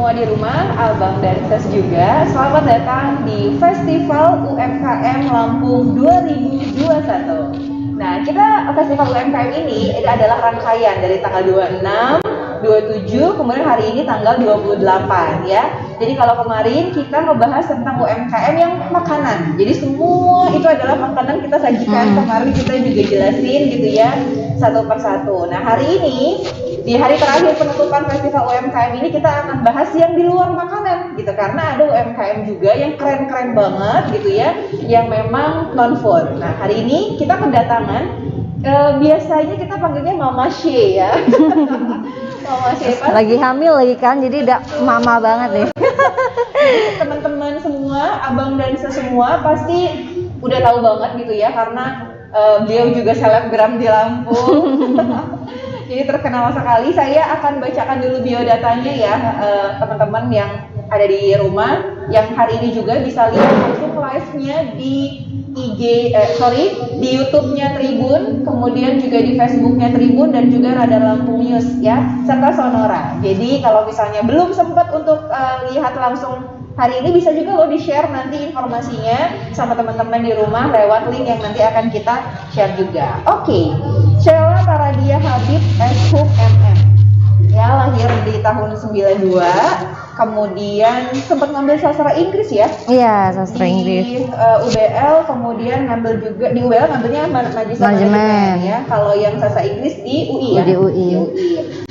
semua di rumah, Abang dan Ses juga. Selamat datang di Festival UMKM Lampung 2021. Nah, Festival UMKM ini adalah rangkaian dari tanggal 26, 27, kemudian hari ini tanggal 28 ya. Jadi kalau kemarin kita ngebahas tentang UMKM yang makanan. Jadi semua itu adalah makanan kita sajikan. Kemarin kita juga jelasin gitu ya, satu persatu. Nah, hari ini di hari terakhir penutupan Festival UMKM ini kita akan bahas yang di luar makanan gitu, karena ada UMKM juga yang keren-keren banget gitu ya, yang memang non food. Nah, hari ini kita kedatangan biasanya kita panggilnya Mama She ya. Mama She lagi hamil lagi kan, jadi udah mama banget nih. Teman-teman semua semua, Abang dan semua pasti udah tahu banget gitu ya, karena beliau juga selebgram di Lampung. Jadi terkenal sekali. Saya akan bacakan dulu biodatanya ya, teman-teman yang ada di rumah, yang hari ini juga bisa lihat langsung live-nya di di YouTube-nya Tribun, kemudian juga di Facebook-nya Tribun dan juga Radar Lampung News ya, serta Sonora. Jadi kalau misalnya belum sempat untuk lihat langsung hari ini, bisa juga lo di-share nanti informasinya sama teman-teman di rumah lewat link yang nanti akan kita share juga. Oke. Sheila Taradia Habib S.Hub MM. Ya, lahir di tahun 92. Kemudian sempat ngambil sastra Inggris ya? Iya, sastra Inggris. Di UBL, kemudian ngambil juga di UBL ngambilnya manajemen ya. Kalau yang sastra Inggris di UI ya. Di UI.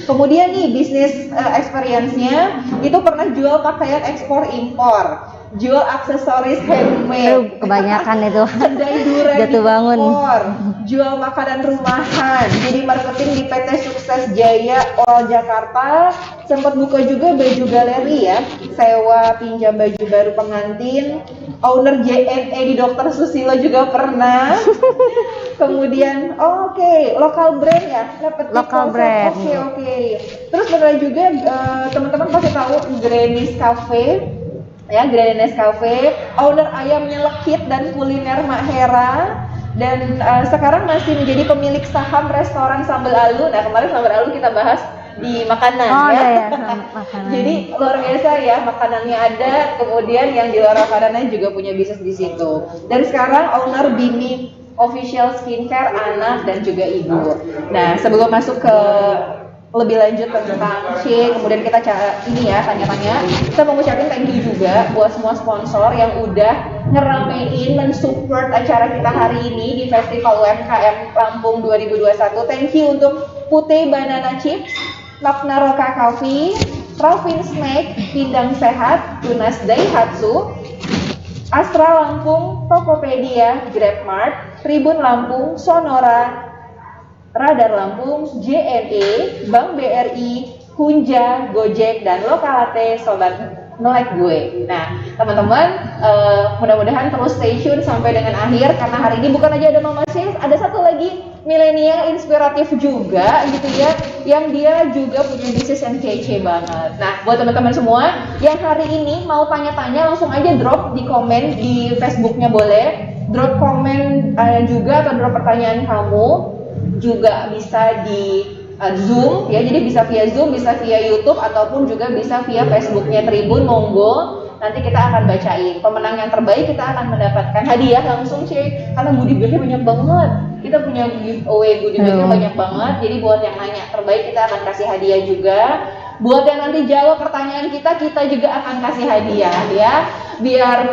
Kemudian nih bisnis experience-nya itu pernah jual pakaian ekspor impor, jual aksesoris handmade, kebanyakan itu. kedai durian jatuh bangun. impor, jual makanan rumahan, jadi marketing di PT Sukses Jaya Oral Jakarta, sempat buka juga baju galeri ya, sewa pinjam baju baru pengantin, owner JNE di Dokter Susilo juga pernah. Kemudian lokal brand ya, Lokal brand. Oke. Terus pernah juga teman-teman pasti tahu Granny's Cafe. Ya, Granny's Cafe, owner ayamnya Lekit dan kuliner Mak Hera, dan sekarang masih menjadi pemilik saham restoran Sambal Alu. Nah, kemarin Sambal Alu kita bahas di makanan ya. Makanan. Jadi luar biasa ya, makanannya ada, kemudian yang di luar makanannya juga punya bisnis di situ. Dan sekarang owner Bini Official Skincare anak dan juga ibu. Nah, sebelum masuk ke lebih lanjut tentang C, kemudian kita tanya-tanya. Kita mau ngucapin thank you juga buat semua sponsor yang udah ngeramein, mensupport acara kita hari ini di Festival UMKM Lampung 2021. Thank you untuk Putih Banana Chips, Makna Roka Coffee, Raufin Snack, Pindang Sehat, Tunas Daihatsu, Astra Lampung, Tokopedia, Grabmart, Tribun Lampung, Sonora, Radar Lampung, JNE, Bank BRI, Hunja, Gojek, dan Lokalate Sobat Melek gue. Nah, teman-teman, mudah-mudahan terus stay tune sampai dengan akhir, karena hari ini bukan aja ada Mama Sis, ada satu lagi milenial inspiratif juga gitu ya, yang dia juga punya bisnis yang kece banget. Nah, buat teman-teman semua yang hari ini mau tanya-tanya, langsung aja drop di komen di Facebooknya boleh, drop komen juga atau drop pertanyaan kamu, juga bisa di Zoom ya, jadi bisa via Zoom, bisa via YouTube, ataupun juga bisa via Facebooknya Tribun. Monggo, nanti kita akan bacain pemenang yang terbaik, kita akan mendapatkan hadiah langsung sih, karena goodie bagnya banyak banget. Kita punya giveaway goodie bagnya banyak banget, jadi buat yang nanya terbaik kita akan kasih hadiah juga. Buat yang nanti jawab pertanyaan kita juga akan kasih hadiah ya. Biar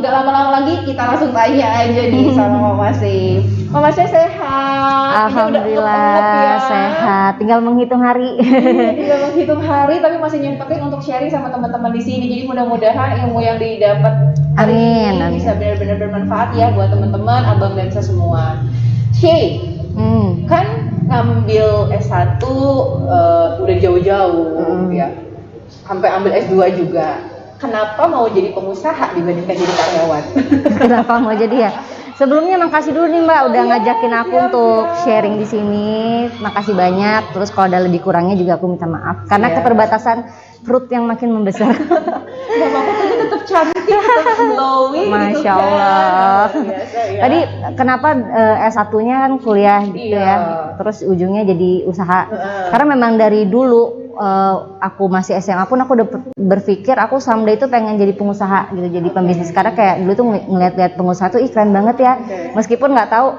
nggak lama-lama lagi, kita langsung tanya aja nih sama Mama Sih. Mama Sih sehat? Alhamdulillah sehat. Tinggal menghitung hari. Tinggal menghitung hari, tapi masih nyempetin untuk sharing sama teman-teman di sini. Jadi mudah-mudahan ilmu yang didapat hari ini bisa benar-benar bermanfaat ya buat teman-teman, abang dan semua. Shay, kan ngambil S1 udah jauh-jauh ya, sampai ambil S2 juga. Kenapa mau jadi pengusaha dibandingkan jadi karyawan? Kenapa mau jadi ya? Sebelumnya makasih dulu nih Mbak udah ngajakin aku untuk sharing di sini. Makasih banyak. Terus kalau ada lebih kurangnya juga aku minta maaf karena keterbatasan perut yang makin membesar. Gak apa-apa, tapi tetap cantik, tetap glowing. Masya Allah. Biasa, ya. Tadi kenapa S1-nya kan kuliah gitu ya. Terus ujungnya jadi usaha. Karena memang dari dulu aku masih SMA pun aku udah berpikir aku someday itu pengen jadi pengusaha gitu, jadi pembisnis. Karena kayak dulu tuh ngeliat pengusaha tuh keren banget ya. Meskipun nggak tahu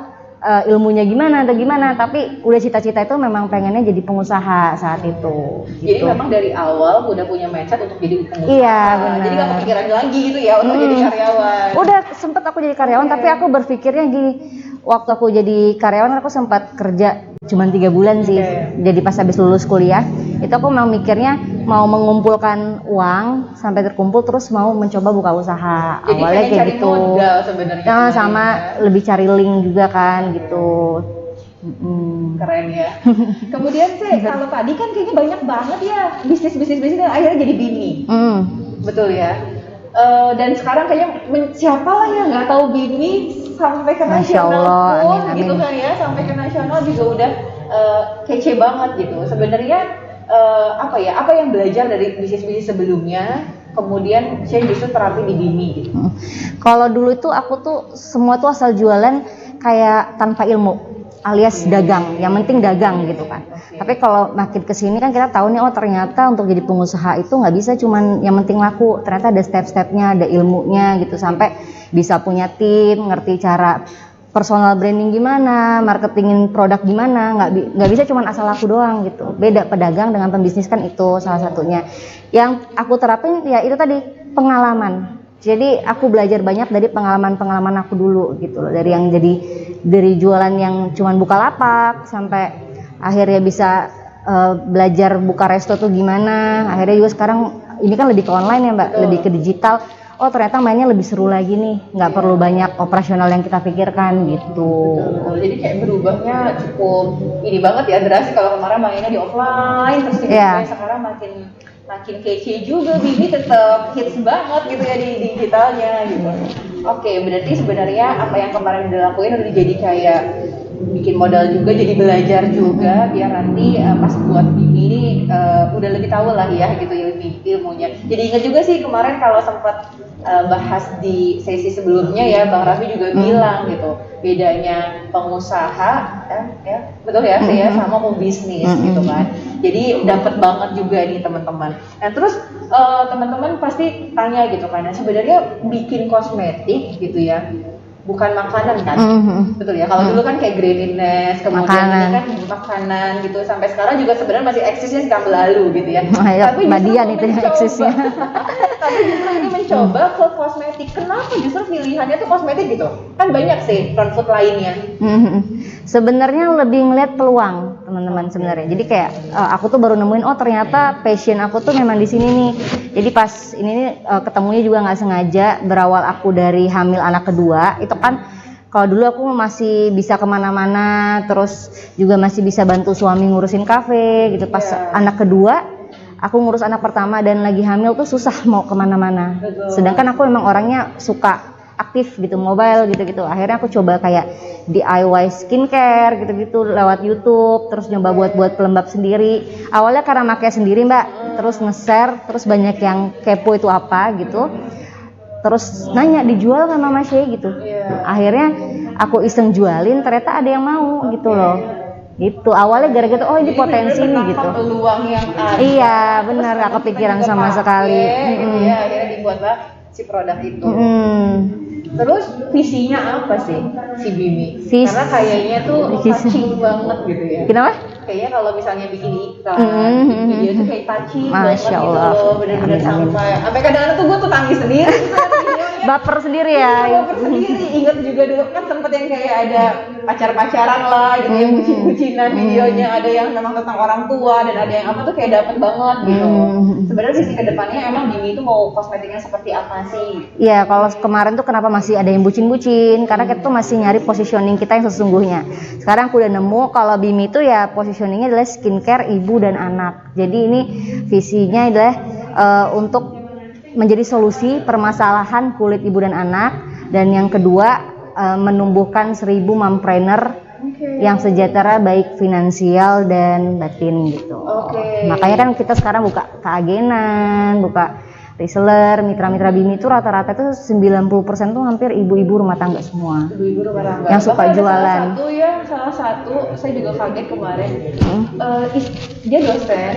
ilmunya gimana atau gimana, tapi udah cita-cita itu memang pengennya jadi pengusaha saat itu. Jadi memang dari awal udah punya mindset untuk jadi pengusaha. Iya benar. Jadi nggak kepikiran lagi gitu ya untuk jadi karyawan. Udah sempet aku jadi karyawan, tapi aku berpikirnya gini, waktu aku jadi karyawan aku sempat kerja cuma 3 bulan sih. Jadi pas habis lulus kuliah itu aku mau mikirnya mau mengumpulkan uang sampai terkumpul terus mau mencoba buka usaha. Jadi awalnya kayak cari gitu modal sebenarnya. Nah, sama lebih cari link juga kan gitu. Keren ya. Kemudian sih kalau tadi kan kayaknya banyak banget ya bisnis dan akhirnya jadi bini. Betul ya. Dan sekarang kayaknya siapa lah yang nggak tahu Bimi sampai ke nasional pun gitu kan ya, sampai ke nasional juga udah kece banget gitu. Sebenarnya apa yang belajar dari bisnis-bisnis sebelumnya, kemudian saya justru terapi di Bimi gitu. Kalau dulu itu aku tuh semua tuh asal jualan kayak tanpa ilmu, alias dagang, yang penting dagang gitu kan. Tapi kalau makin kesini kan kita tahu nih, oh ternyata untuk jadi pengusaha itu nggak bisa cuman yang penting laku, ternyata ada step-stepnya, ada ilmunya gitu, sampai bisa punya tim, ngerti cara personal branding gimana, marketingin produk gimana, nggak bisa cuman asal laku doang gitu. Beda pedagang dengan pembisnis kan, itu salah satunya. Yang aku terapin ya itu tadi, pengalaman. Jadi aku belajar banyak dari pengalaman aku dulu gitu loh, dari jualan yang cuman Bukalapak sampai akhirnya bisa belajar buka resto tuh gimana. Akhirnya juga sekarang ini kan lebih ke online ya Mbak, lebih ke digital. Oh ternyata mainnya lebih seru lagi nih, nggak perlu banyak operasional yang kita pikirkan gitu. Betul. Jadi kayak berubahnya cukup ini banget ya, drastis. Kalau kemarin mainnya di offline terus tiba-tiba sekarang makin kece juga, Bimi tetap hits banget gitu ya di digitalnya gitu. Oke, berarti sebenarnya apa yang kemarin dilakuin udah jadi kayak bikin modal juga, jadi belajar juga, biar nanti pas buat Bimi ini udah lebih tahu lah ya gitu ilmunya. Jadi ingat juga sih kemarin kalau sempat bahas di sesi sebelumnya ya, Bang Raffi juga bilang gitu, bedanya pengusaha betul ya saya sama pembisnis gitu kan. Jadi dapat banget juga nih teman-teman. Nah terus teman-teman pasti tanya gitu kan, sebenarnya bikin kosmetik gitu ya bukan makanan kan, betul ya. Kalau dulu kan kayak Greeniness, kemudian ini kan makanan gitu. Sampai sekarang juga sebenarnya masih eksisnya sekarang lalu gitu ya. Tapi Badian itu yang eksisnya. Tapi justru ini mencoba ke kosmetik. Kenapa justru pilihannya tuh kosmetik gitu? Kan banyak sih non food lainnya. Sebenarnya lebih ngeliat peluang teman-teman sebenarnya. Jadi kayak aku tuh baru nemuin, oh ternyata passion aku tuh memang di sini nih. Jadi pas ini nih ketemunya juga nggak sengaja. Berawal aku dari hamil anak kedua, itu kan kalau dulu aku masih bisa kemana-mana, terus juga masih bisa bantu suami ngurusin kafe gitu. Pas anak kedua, aku ngurus anak pertama dan lagi hamil tuh susah mau kemana-mana. Sedangkan aku memang orangnya suka aktif gitu, mobile gitu-gitu. Akhirnya aku coba kayak DIY skincare gitu-gitu lewat YouTube, terus nyoba buat pelembab sendiri. Awalnya karena pakai sendiri Mbak, terus nge-share, terus banyak yang kepo itu apa gitu. Terus nanya dijual nggak Mama Shay gitu. Akhirnya aku iseng jualin, ternyata ada yang mau gitu loh. Gitu awalnya gara-gara oh ini potensi nih gitu. Peluang yang ada. Iya benar, gak kepikiran sama sekali. Iya akhirnya dibuatlah si produk itu. Terus visinya apa sih si Bimi? Karena kayaknya tuh touching banget gitu ya. Kenapa? Kayaknya kalau misalnya bikin iklan, video tuh kayak touching banget gitu loh, bener-bener sampai kadang-kadang tuh gue tuh tangis sendiri. Baper sendiri ya. Baper sendiri. Ingat juga dulu kan sempet yang kayak ada pacar-pacaran lah gitu, yang bucin-bucinan videonya, ada yang memang tentang orang tua dan ada yang apa tuh kayak dapet banget gitu. Sebenarnya sisi kedepannya emang Bimi itu mau kosmetiknya seperti apa sih? Iya, kalau kemarin tuh kenapa masih ada yang bucin-bucin? Karena kita tuh masih nyari positioning kita yang sesungguhnya. Sekarang aku udah nemu kalau Bimi itu ya positioningnya adalah skincare ibu dan anak. Jadi ini visinya adalah untuk menjadi solusi permasalahan kulit ibu dan anak, dan yang kedua menumbuhkan 1000 mompreneur yang sejahtera baik finansial dan batin gitu. Makanya kan kita sekarang buka keagenan, buka reseller, mitra-mitra Bimi itu rata-rata tuh 90% tuh hampir ibu-ibu rumah tangga semua. Ibu-ibu rumah tangga. Yang suka jualan. Salah satu saya juga kaget kemarin. Dia dosen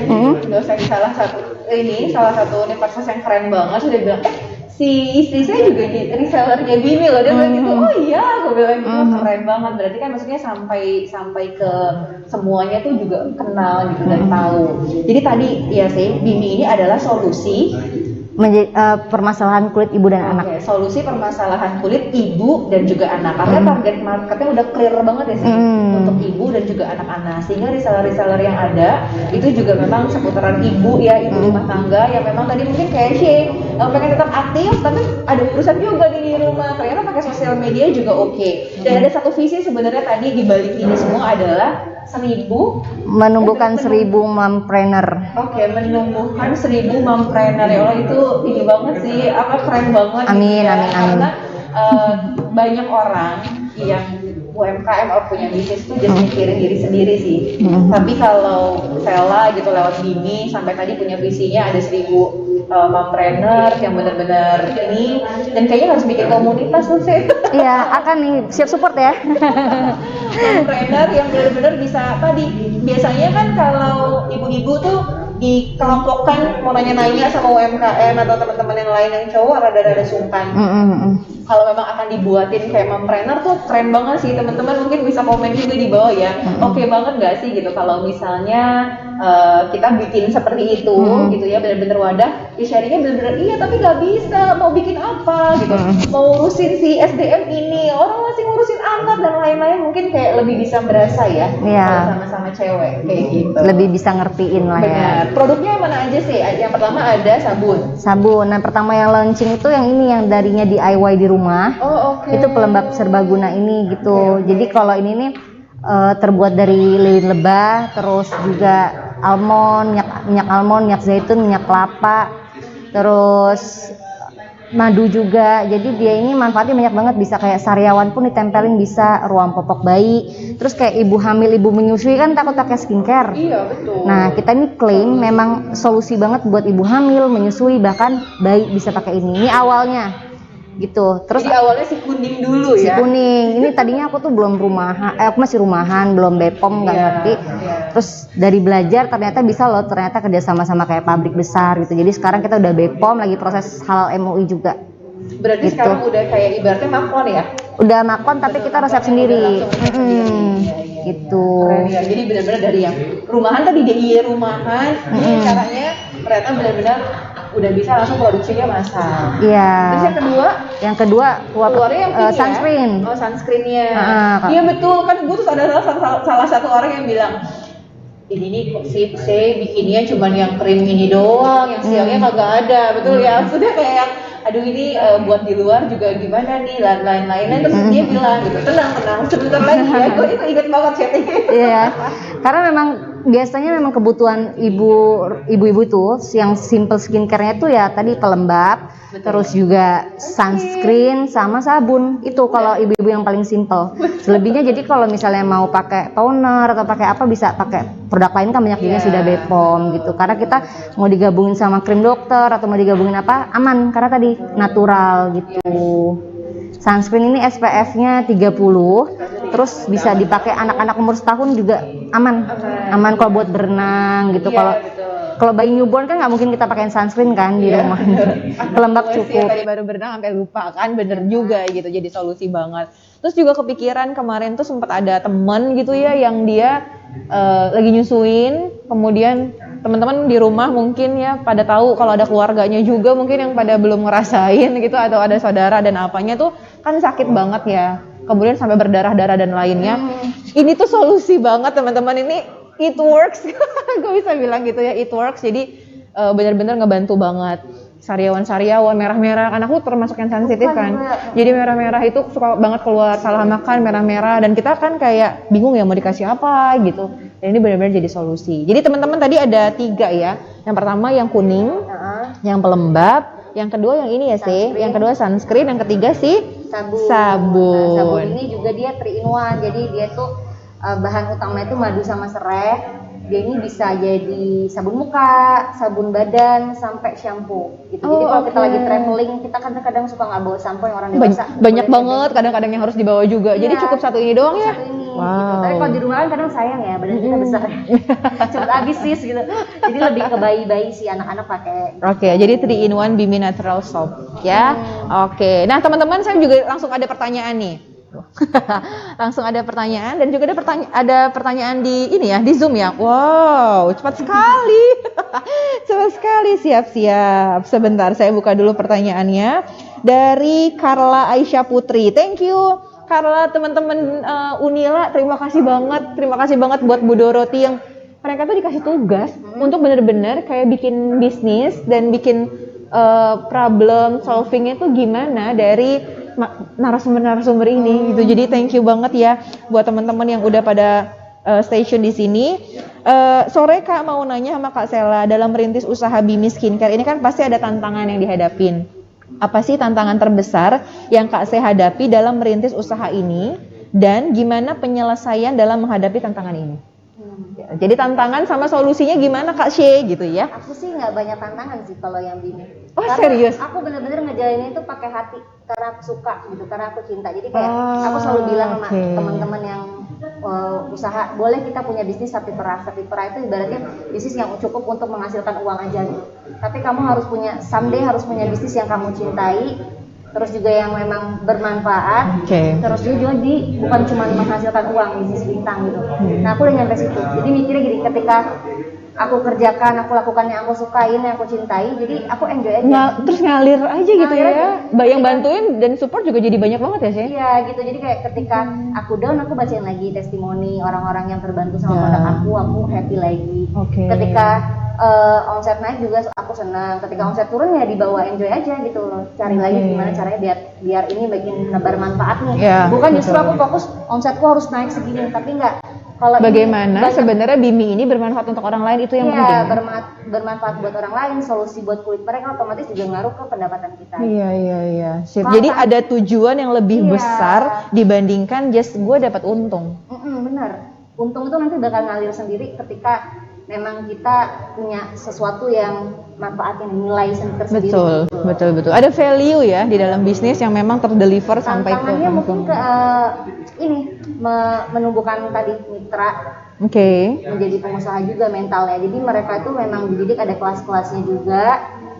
di salah satu universitas yang keren banget. Sudah bilang, si istri saya juga resellernya Bimi loh. Dia bilang gitu, oh iya, aku bilang gitu, keren banget. Berarti kan maksudnya sampai ke semuanya tuh juga kenal gitu dan tahu. Jadi tadi ya sih, Bimi ini adalah solusi permasalahan kulit ibu dan anak. Solusi permasalahan kulit ibu dan juga anak. Karena target marketnya udah clear banget ya sih untuk ibu dan juga anak-anak. Sehingga reseller-reseller yang ada itu juga memang seputaran ibu ya, ibu rumah tangga yang memang tadi mungkin kayak Shay pengen tetap aktif tapi ada urusan juga di rumah. Ternyata pakai sosial media juga oke. Dan ada satu visi sebenarnya tadi di balik ini semua adalah menumbuhkan 1000 mompreneur. Oke, menumbuhkan 1000 mompreneur ya Allah, itu ini banget sih, keren banget. Amin, ya. amin. Karena banyak orang yang UMKM atau punya bisnis tuh jadi mikirin diri sendiri sih. Tapi kalau Sela gitu lewat Bimi sampai tadi punya visinya ada 1000 mompreneur yang benar-benar ini, dan kayaknya harus bikin komunitas tuh sih. Iya, akan nih, siap support ya. Mompreneur yang benar-benar bisa tadi. Biasanya kan kalau ibu-ibu tuh dikelompokkan mau nanya-nanya sama UMKM atau teman-teman yang lain yang cowok rada-rada sungkan. Kalau memang akan dibuatin kayak mompreneur tuh keren banget sih, teman-teman mungkin bisa komen juga di bawah ya. Oke banget nggak sih gitu kalau misalnya kita bikin seperti itu gitu ya, benar-benar wadah, ya sharingnya benar-benar iya tapi nggak bisa, mau bikin apa gitu, mau ngurusin si SDM ini, orang masih ngurusin anak dan lain-lain, mungkin kayak lebih bisa berasa ya kalau sama-sama cewek kayak gitu. Lebih bisa ngertiin lah ya. Produknya mana aja sih? Yang pertama ada sabun. Nah, pertama yang launching itu yang ini, yang darinya DIY di rumah. Itu pelembab serbaguna ini gitu. Jadi kalau ini nih terbuat dari lilin lebah, terus juga almond, minyak almond, minyak zaitun, minyak kelapa, terus madu juga. Jadi dia ini manfaatnya banyak banget, bisa kayak sariawan pun ditempelin, bisa ruang popok bayi. Terus kayak ibu hamil, ibu menyusui kan takut pakai skincare. Iya, betul. Nah, kita ini klaim memang solusi banget buat ibu hamil, menyusui, bahkan bayi bisa pakai ini. Ini awalnya gitu. Terus jadi awalnya si kuning dulu ya. Si kuning. Ini tadinya aku tuh belum rumahan, aku masih rumahan, belum Bepom, nggak ngerti. Terus dari belajar ternyata bisa loh, ternyata kerja sama kayak pabrik besar gitu. Jadi sekarang kita udah Bepom, lagi proses halal MUI juga. Berarti gitu. Sekarang udah kayak ibaratnya makon ya? Udah makon tapi kita resep sendiri. Gitu. Keren ya. Jadi benar-benar dari yang rumahan tadi DIY rumahan, ini caranya ternyata benar-benar udah bisa langsung produksinya massal. Iya. Terus yang kedua keluarnya yang sunscreen. Ya? Oh, sunscreennya. Iya betul, kan gue tuh ada salah satu orang yang bilang, ini nih kok sih saya bikinnya cuma yang krim ini doang, yang siangnya kagak ada, betul ya? Sudah kayak aduh ini buat di luar juga gimana nih, lain-lainnya. Terus dia bilang gitu, tenang sebentar lagi ya, gue itu inget banget chattingnya. Iya, karena memang biasanya memang kebutuhan ibu-ibu itu yang simple skincare-nya tuh ya tadi pelembab, terus juga sunscreen sama sabun. Itu kalau ibu-ibu yang paling simple. Selebihnya jadi kalau misalnya mau pakai toner atau pakai apa bisa pakai produk lain kan banyak juga sudah Bepom gitu. Karena kita mau digabungin sama krim dokter atau mau digabungin apa aman karena tadi natural gitu. Sunscreen ini SPF-nya 30, terus bisa dipakai anak-anak umur setahun juga aman kalau buat berenang gitu. Kalau bayi newborn kan nggak mungkin kita pakai sunscreen kan di rumah. Pelembab cukup. Tadi baru berenang sampai lupa kan, bener juga gitu, jadi solusi banget. Terus juga kepikiran kemarin tuh sempat ada temen gitu ya yang dia lagi nyusuin, kemudian teman-teman di rumah mungkin ya pada tahu kalau ada keluarganya juga mungkin yang pada belum ngerasain gitu, atau ada saudara dan apanya tuh kan sakit banget ya, kemudian sampai berdarah-darah dan lainnya. Ini tuh solusi banget teman-teman, ini it works. Gue bisa bilang gitu ya, it works. Jadi benar-benar ngebantu banget. Sariawan merah-merah, kan aku termasuk yang sensitif kan. Jadi merah-merah itu suka banget keluar, salah makan merah-merah, dan kita kan kayak bingung ya mau dikasih apa gitu. Dan ini benar-benar jadi solusi. Jadi teman-teman tadi ada 3 ya. Yang pertama yang kuning, yang pelembab, yang kedua yang ini ya sih, yang kedua sunscreen, yang ketiga sih sabun. Nah, sabun ini juga dia 3-in-1, jadi dia tuh bahan utamanya itu madu sama serai. Dia ini bisa jadi sabun muka, sabun badan, sampai shampoo gitu. Jadi kalau kita lagi traveling, kita kan kadang suka nggak bawa sampo yang orang dewasa. Banyak banget kadang-kadang yang harus dibawa juga. Jadi cukup satu ini doang ya. Wow. Gitu. Tapi kalau di rumah kan kadang sayang ya, badan kita besar. Cepet habis sis gitu. Jadi lebih ke bayi-bayi sih, anak-anak pakai. Oke, jadi 3-in-1 Bimi Natural Soap ya. Oke. Nah, teman-teman saya juga langsung ada pertanyaan nih. Langsung ada pertanyaan, dan juga ada pertanyaan di ini ya, di Zoom ya. Wow, cepat sekali. Cepat sekali, siap-siap. Sebentar, saya buka dulu pertanyaannya. Dari Carla Aisyah Putri. Thank you Carla, teman-teman Unila, terima kasih banget buat Bu Doroti yang mereka tuh dikasih tugas untuk benar-benar kayak bikin bisnis dan bikin problem solvingnya tuh gimana dari narasumber ini gitu. Jadi thank you banget ya buat teman-teman yang udah pada stay tune di sini. Sore Kak mau nanya sama Kak Sela, dalam merintis usaha Bimi Skincare ini kan pasti ada tantangan yang dihadapin. Apa sih tantangan terbesar yang Kak Se hadapi dalam merintis usaha ini dan gimana penyelesaian dalam menghadapi tantangan ini? Ya, jadi tantangan sama solusinya gimana Kak She gitu ya? Aku sih nggak banyak tantangan sih kalau yang Bimi. Oh Karena serius? Aku bener-bener ngejalanin itu pakai hati karena aku suka gitu, karena aku cinta. Jadi kayak aku selalu bilang sama teman-teman yang usaha, boleh kita punya bisnis sapi perah itu ibaratnya bisnis yang cukup untuk menghasilkan uang aja gitu. Tapi kamu harus punya, someday harus punya bisnis yang kamu cintai, terus juga yang memang bermanfaat, terus juga bukan cuma menghasilkan uang, bisnis bintang gitu. Nah aku udah nyampe situ, jadi mikirnya gini, ketika aku kerjakan, aku lakukan yang aku sukain, yang aku cintai, jadi aku enjoy aja. Terus ngalir aja gitu ya. Yang bantuin dan support juga jadi banyak banget ya sih? Iya gitu, jadi kayak ketika aku down, aku bacain lagi testimoni orang-orang yang terbantu sama produk aku happy lagi. Ketika omset naik juga aku senang, ketika omset turun ya dibawa enjoy aja gitu loh. Cari lagi gimana caranya biar ini bikin bermanfaat nih. Bukan justru aku fokus omsetku harus naik segini, tapi enggak. Kalau bagaimana sebenarnya Bimi ini bermanfaat untuk orang lain, itu yang penting. Bermanfaat buat orang lain, solusi buat kulit mereka otomatis juga ngaruh ke pendapatan kita. Iya. Jadi ada tujuan yang lebih besar dibandingkan just gue dapat untung. Benar. Untung itu nanti bakal ngalir sendiri ketika memang kita punya sesuatu yang manfaat, yang nilai tersendiri. Betul. Ada value ya di dalam bisnis yang memang terdeliver sampai ke tantangannya mungkin ke menumbuhkan tadi mitra, menjadi pengusaha juga mentalnya. Jadi mereka itu memang dididik, ada kelas-kelasnya juga.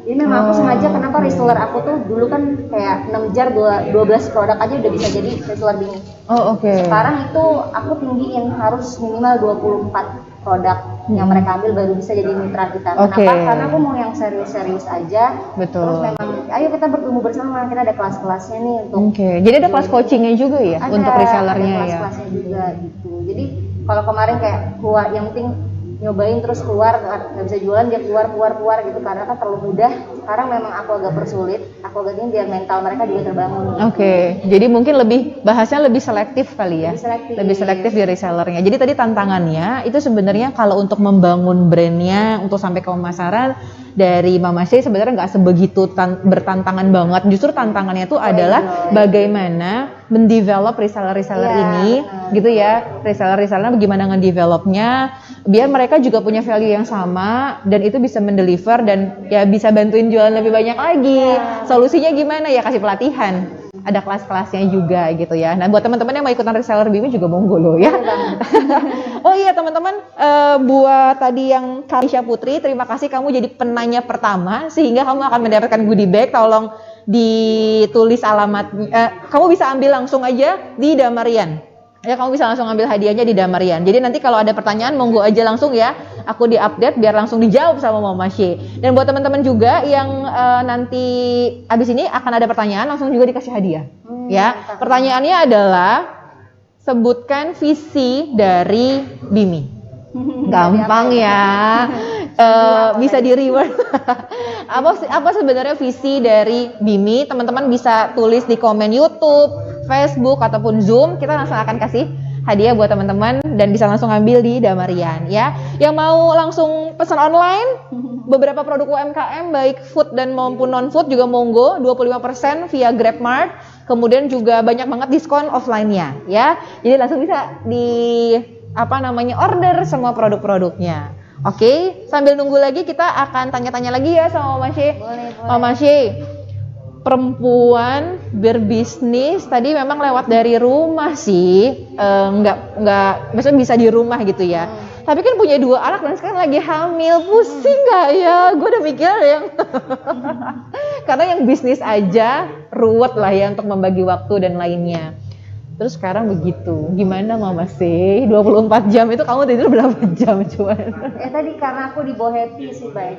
Jadi memang aku sengaja, kenapa reseller aku tuh dulu kan kayak 6 jar 12 produk aja udah bisa jadi reseller Bimi. Sekarang itu aku tinggiin harus minimal 24 produk yang mereka ambil baru bisa jadi mitra kita. Kenapa? Karena aku mau yang serius-serius aja. Terus memang ayo kita bertumbuh bersama, kita ada kelas-kelasnya nih untuk. Jadi ada kelas coachingnya juga ya untuk resellernya ya. Ada kelas-kelasnya juga gitu. Jadi kalau kemarin kayak keluar, yang penting nyobain terus keluar, nggak bisa jualan dia keluar gitu karena kan terlalu mudah. Sekarang memang aku agak persulit, aku agak biar mental mereka juga terbangun. Jadi mungkin bahasanya lebih selektif kali ya. Lebih selektif di resellernya. Jadi tadi tantangannya itu sebenarnya kalau untuk membangun brandnya untuk sampai ke pemasaran dari Mama She sebenarnya nggak sebegitu bertantangan banget. Justru tantangannya itu adalah bagaimana mendevelop reseller-reseller ini gitu ya. Reseller-reseller bagaimana ngedevelopnya biar mereka juga punya value yang sama dan itu bisa mendeliver dan ya bisa bantuin jualan lebih banyak lagi. Solusinya gimana ya? Kasih pelatihan. Ada kelas-kelasnya juga gitu ya. Nah buat teman-teman yang mau ikutan reseller Bimi juga monggo loh ya. Oh iya teman-teman, buat tadi yang Kalisha Putri, terima kasih kamu jadi penanya pertama sehingga kamu akan mendapatkan goodie bag. Tolong ditulis alamat, kamu bisa ambil langsung aja di Damarian. Ya kamu bisa langsung ambil hadiahnya di Damarian. Jadi nanti kalau ada pertanyaan monggo aja langsung ya. Aku diupdate biar langsung dijawab sama Mama She. Dan buat teman-teman juga yang nanti abis ini akan ada pertanyaan langsung juga dikasih hadiah. Ya. Pertanyaannya adalah sebutkan visi dari Bimi. Gampang ya. Bisa di reward. apa sebenarnya visi dari Bimi? Teman-teman bisa tulis di komen YouTube, Facebook ataupun Zoom. Kita langsung akan kasih hadiah buat teman-teman dan bisa langsung ambil di Damarian ya. Yang mau langsung pesan online beberapa produk UMKM baik food dan maupun non food juga monggo 25% via GrabMart. Kemudian juga banyak banget diskon offline-nya ya. Jadi langsung bisa order semua produk-produknya. Sambil nunggu lagi kita akan tanya-tanya lagi ya sama Mama She. Mama She, perempuan berbisnis tadi memang lewat dari rumah sih, nggak, maksudnya bisa di rumah gitu ya. Tapi kan punya 2 anak dan sekarang lagi hamil, pusing nggak ya? Gue udah mikir yang karena yang bisnis aja ruwet lah ya untuk membagi waktu dan lainnya. Terus sekarang begitu, gimana Mama She? 24 jam itu kamu tidur berapa jam cuman? Tadi karena aku dibawa happy sih Mbak.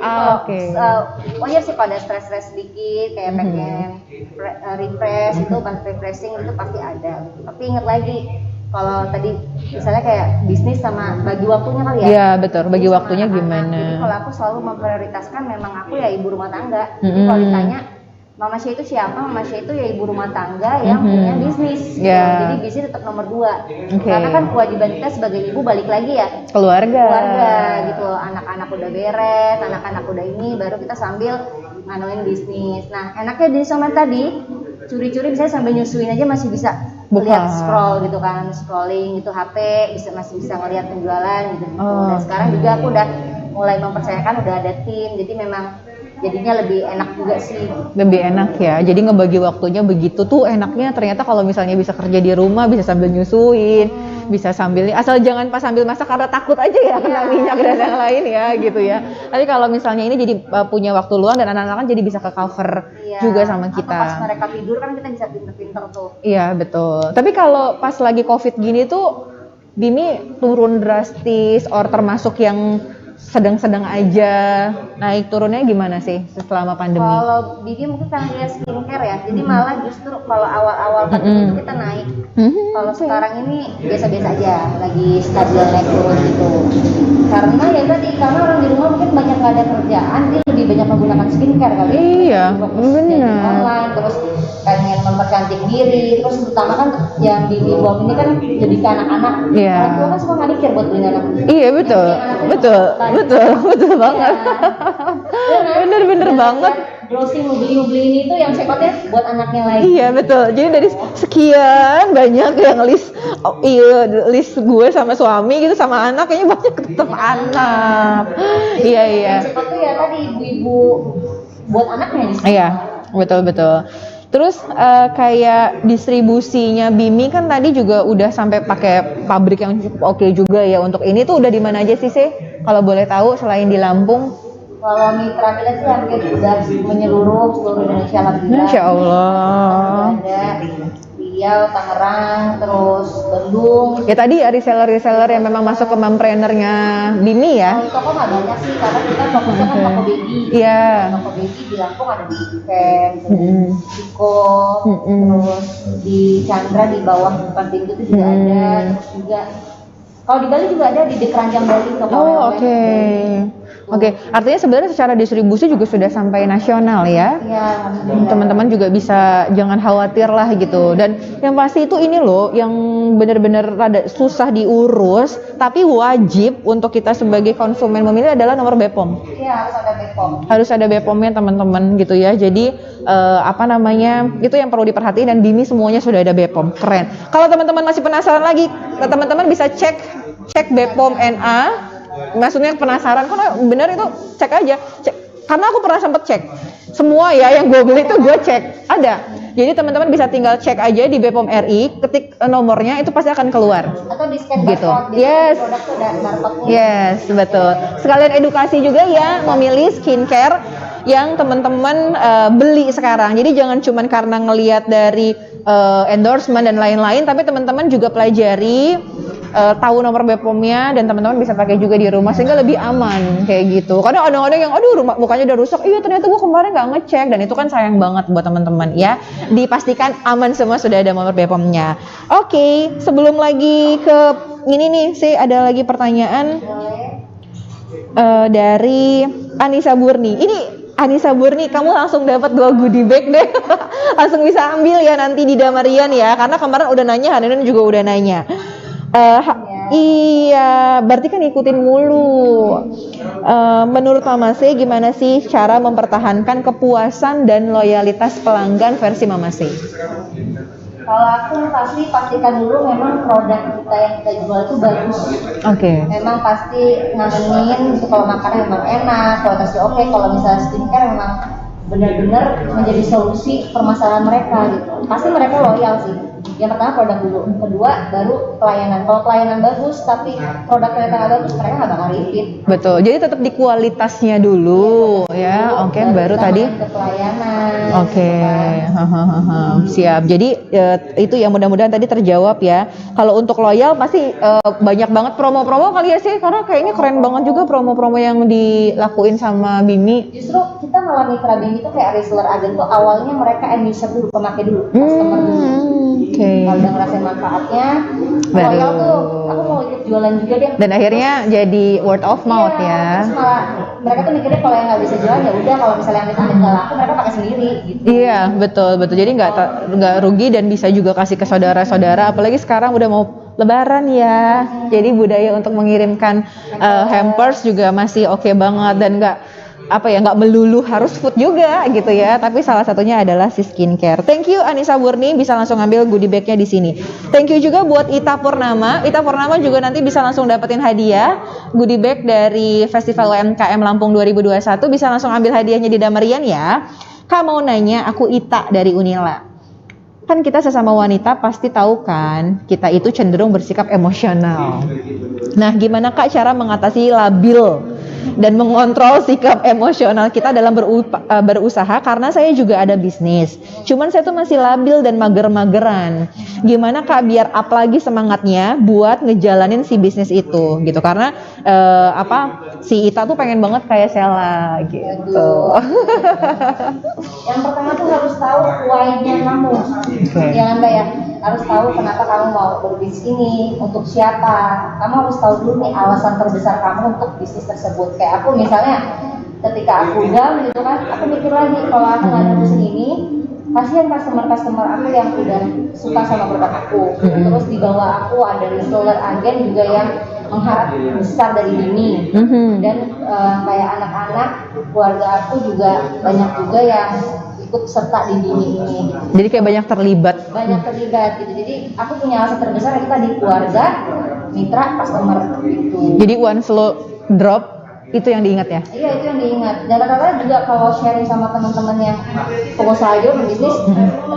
Wajar sih pada stres-stres sedikit, kayak pengen refresh itu, pas refreshing itu pasti ada. Tapi ingat lagi, kalau tadi misalnya kayak bisnis sama bagi waktunya kali ya? Iya betul, bagi waktunya gimana? Jadi kalau aku selalu memprioritaskan memang aku ya ibu rumah tangga. Jadi kalau ditanya Mama Shay itu siapa? Mama Shay itu ya ibu rumah tangga yang punya bisnis. Jadi bisnis tetap nomor 2. Karena kan kewajiban kita sebagai ibu balik lagi ya. Keluarga gitu. Anak-anak udah beres, anak-anak udah ini, baru kita sambil nganuin bisnis. Nah, enaknya di Soulmate tadi, curi-curi misalnya sambil nyusuin aja masih bisa lihat scroll gitu kan, scrolling gitu HP, masih bisa ngeliat penjualan gitu. Dan sekarang juga aku udah mulai mempercayakan udah ada tim, jadi memang jadinya lebih enak juga sih. Lebih enak ya. Jadi ngebagi waktunya begitu tuh enaknya ternyata kalau misalnya bisa kerja di rumah, bisa sambil nyusuin, bisa sambil asal jangan pas sambil masak karena takut aja ya kena minyak dan yang lain ya gitu ya. Tapi kalau misalnya ini jadi punya waktu luang dan anak-anak kan jadi bisa ke cover juga sama kita. Atau pas mereka tidur kan kita bisa pinter-pinter tuh. Iya, betul. Tapi kalau pas lagi Covid gini tuh Bimi turun drastis or termasuk yang sedang-sedang aja, naik turunnya gimana sih selama pandemi? Kalau Bibi mungkin karena dia skincare ya, jadi malah justru kalau awal-awal pandemi itu kita naik. Kalau sekarang ini biasa-biasa aja, lagi stabil naik turun gitu. Karena ya tadi, karena orang di rumah mungkin banyak nggak ada kerjaan, dia lebih banyak menggunakan skincare kali. Iya, benar. Online, terus pengen mempercantik diri, terus terutama kan yang Bibi buat ini kan jadi ke anak-anak. Iya. Orang tua kan suka nggak mikir buat beli anak. Iya betul, betul banget. Bener banget. Browsing mau beli ini tuh yang sifatnya buat anaknya lagi. Iya betul. Jadi dari sekian banyak yang list gue sama suami gitu sama anak kayaknya banyak tetap anak. Iya. Yang sifatnya ya tadi ibu-ibu buat anaknya di sini. Iya betul. Terus kayak distribusinya Bimi kan tadi juga udah sampai pakai pabrik yang cukup oke juga ya. Untuk ini tuh udah di mana aja sih? Kalau boleh tahu selain di Lampung? Kalau mitra kita sih hampir udah menyeluruh seluruh Indonesia alhamdulillah. Insya Allah. Ada Riau, Tangerang, terus Bandung. Ya tadi ya reseller yang memang masuk ke mompreneur-nya Bimi ya? Toko nggak banyak sih karena kita fokusnya kan toko baby. Iya. Toko baby di Lampung ada di Ken, Ciko, terus di Chandra di bawah depan pintu itu juga ada, terus juga kalau di Bali juga ada di Keranjang Bali toko. Oke, artinya sebenarnya secara distribusi juga sudah sampai nasional ya. Iya. Teman-teman juga bisa jangan khawatir lah gitu. Dan yang pasti itu ini loh yang benar-benar rada susah diurus, tapi wajib untuk kita sebagai konsumen memilih adalah nomor BPOM. Iya, harus ada BPOM. Harus ada BPOM-nya teman-teman gitu ya. Jadi itu yang perlu diperhatiin dan Bimi semuanya sudah ada BPOM. Keren. Kalau teman-teman masih penasaran lagi, teman-teman bisa cek BPOM NA. Maksudnya penasaran karena benar itu cek aja karena aku pernah sempet cek semua ya yang gue beli itu gue cek ada, jadi teman-teman bisa tinggal cek aja di BPOM RI, ketik nomornya itu pasti akan keluar atau di scan gitu. Yes betul, sekalian edukasi juga ya memilih skincare yang teman-teman beli sekarang. Jadi jangan cuma karena ngelihat dari endorsement dan lain-lain, tapi teman-teman juga pelajari, tahu nomor BPOM-nya dan teman-teman bisa pakai juga di rumah sehingga lebih aman kayak gitu. Kadang ada yang rumah mukanya udah rusak, iya ternyata gue kemarin nggak ngecek, dan itu kan sayang banget buat teman-teman ya. Dipastikan aman semua, sudah ada nomor BPOM-nya. Oke, sebelum lagi ke ini nih sih ada lagi pertanyaan dari Anissa Burni. Ini Anissa Burni, kamu langsung dapat 2 goodie bag deh. Langsung bisa ambil ya nanti di Damarian ya, karena kemarin udah nanya, Hanenan juga udah nanya. Iya, berarti kan ikutin mulu. Menurut Mama C, gimana sih cara mempertahankan kepuasan dan loyalitas pelanggan versi Mama C? Kalau aku pasti pastikan dulu memang produk kita yang kita jual itu bagus. Oke. Memang pasti ngangenin gitu, kalau makannya memang enak, kualitasnya oke. Kalau misalnya skincare memang benar-benar menjadi solusi permasalahan mereka gitu. Pasti mereka loyal sih. Yang pertama produk dulu, kedua baru pelayanan. Kalau pelayanan bagus tapi produk ternyata nggak bagus, mereka nggak bakal repeat. Betul. Jadi tetap di kualitasnya dulu ya. Oke, baru tadi ke pelayanan. Oke. Siap. Jadi itu yang mudah-mudahan tadi terjawab ya. Kalau untuk loyal pasti banyak banget promo-promo kali ya sih, karena kayaknya keren banget juga promo-promo yang dilakuin sama Bimi. Justru kita malah mitra Bimi itu kayak reseller agen tuh awalnya mereka end user dulu, pemakai dulu, customer dulu. Kalau udah ngerasain manfaatnya, loyal tuh, aku mau ikut jualan juga deh. Dan akhirnya jadi word of mouth ya. Terus malah mereka tuh mikirnya kalau yang nggak bisa jualan ya udah, kalau misalnya yang amit-amit nggak laku mereka pakai sendiri gitu. Iya betul. Jadi nggak rugi dan bisa juga kasih ke saudara-saudara. Apalagi sekarang udah mau Lebaran ya. Jadi budaya untuk mengirimkan hampers juga masih oke banget dan nggak melulu harus food juga gitu ya, tapi salah satunya adalah si skincare. Thank you Anissa Murni, bisa langsung ambil goodie bagnya di sini. Thank you juga buat Ita Purnama juga nanti bisa langsung dapetin hadiah goodie bag dari Festival UMKM Lampung 2021, bisa langsung ambil hadiahnya di Damarian ya. Kak mau nanya, aku Ita dari Unila. Kan kita sesama wanita pasti tahu kan, kita itu cenderung bersikap emosional. Nah, gimana Kak cara mengatasi labil dan mengontrol sikap emosional kita dalam berusaha? Karena saya juga ada bisnis. Cuman saya tuh masih labil dan mager-mageran. Gimana Kak biar up lagi semangatnya buat ngejalanin si bisnis itu gitu. Karena si Ita tuh pengen banget kayak Sela gitu. Yang pertama tuh harus tahu why-nya kamu. Jangan ya, harus tahu kenapa kamu mau berbisnis ini, untuk siapa. Kamu harus tahu dulu nih alasan terbesar kamu untuk bisnis tersebut. Kayak aku misalnya, ketika aku down gitu kan, aku mikir lagi kalau aku nggak ada bisnis ini, kasihan customer aku yang udah suka sama produk aku. Terus di bawah aku ada reseller agen juga yang mengharap besar dari dini. Dan kayak anak-anak keluarga aku juga banyak juga yang ikut serta di dini ini. Jadi kayak banyak terlibat gitu. Jadi aku punya alasan terbesar itu tadi, keluarga, mitra, customer gitu. Jadi once lo drop itu yang diingat ya? Iya, itu yang diingat. Dan rata-rata juga kalau sharing sama teman-teman yang pengusaha juga berbisnis,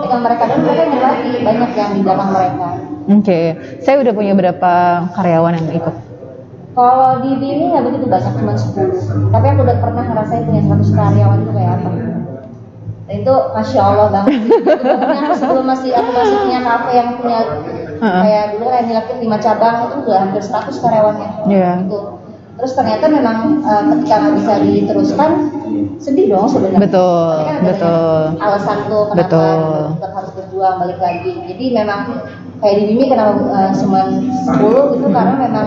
ketika mereka ingin lagi, banyak yang di belakang mereka. Oke. Saya udah punya berapa karyawan yang ikut? Kalau di Bini nggak begitu banyak, cuma 10. Tapi aku udah pernah ngerasain punya 100 karyawan itu kayak apa. Dan itu Masya Allah banget. Sebelum aku masih punya kafe yang punya kayak dulu kan Nilakin 5 cabang, itu udah hampir 100 karyawannya. Gitu. Terus ternyata memang ketika nggak bisa diteruskan, sedih dong sebenarnya. Betul. Alasan tuh kenapa tetap harus berjuang balik lagi. Jadi memang kayak di Bimi kenapa cuma 10 gitu, karena memang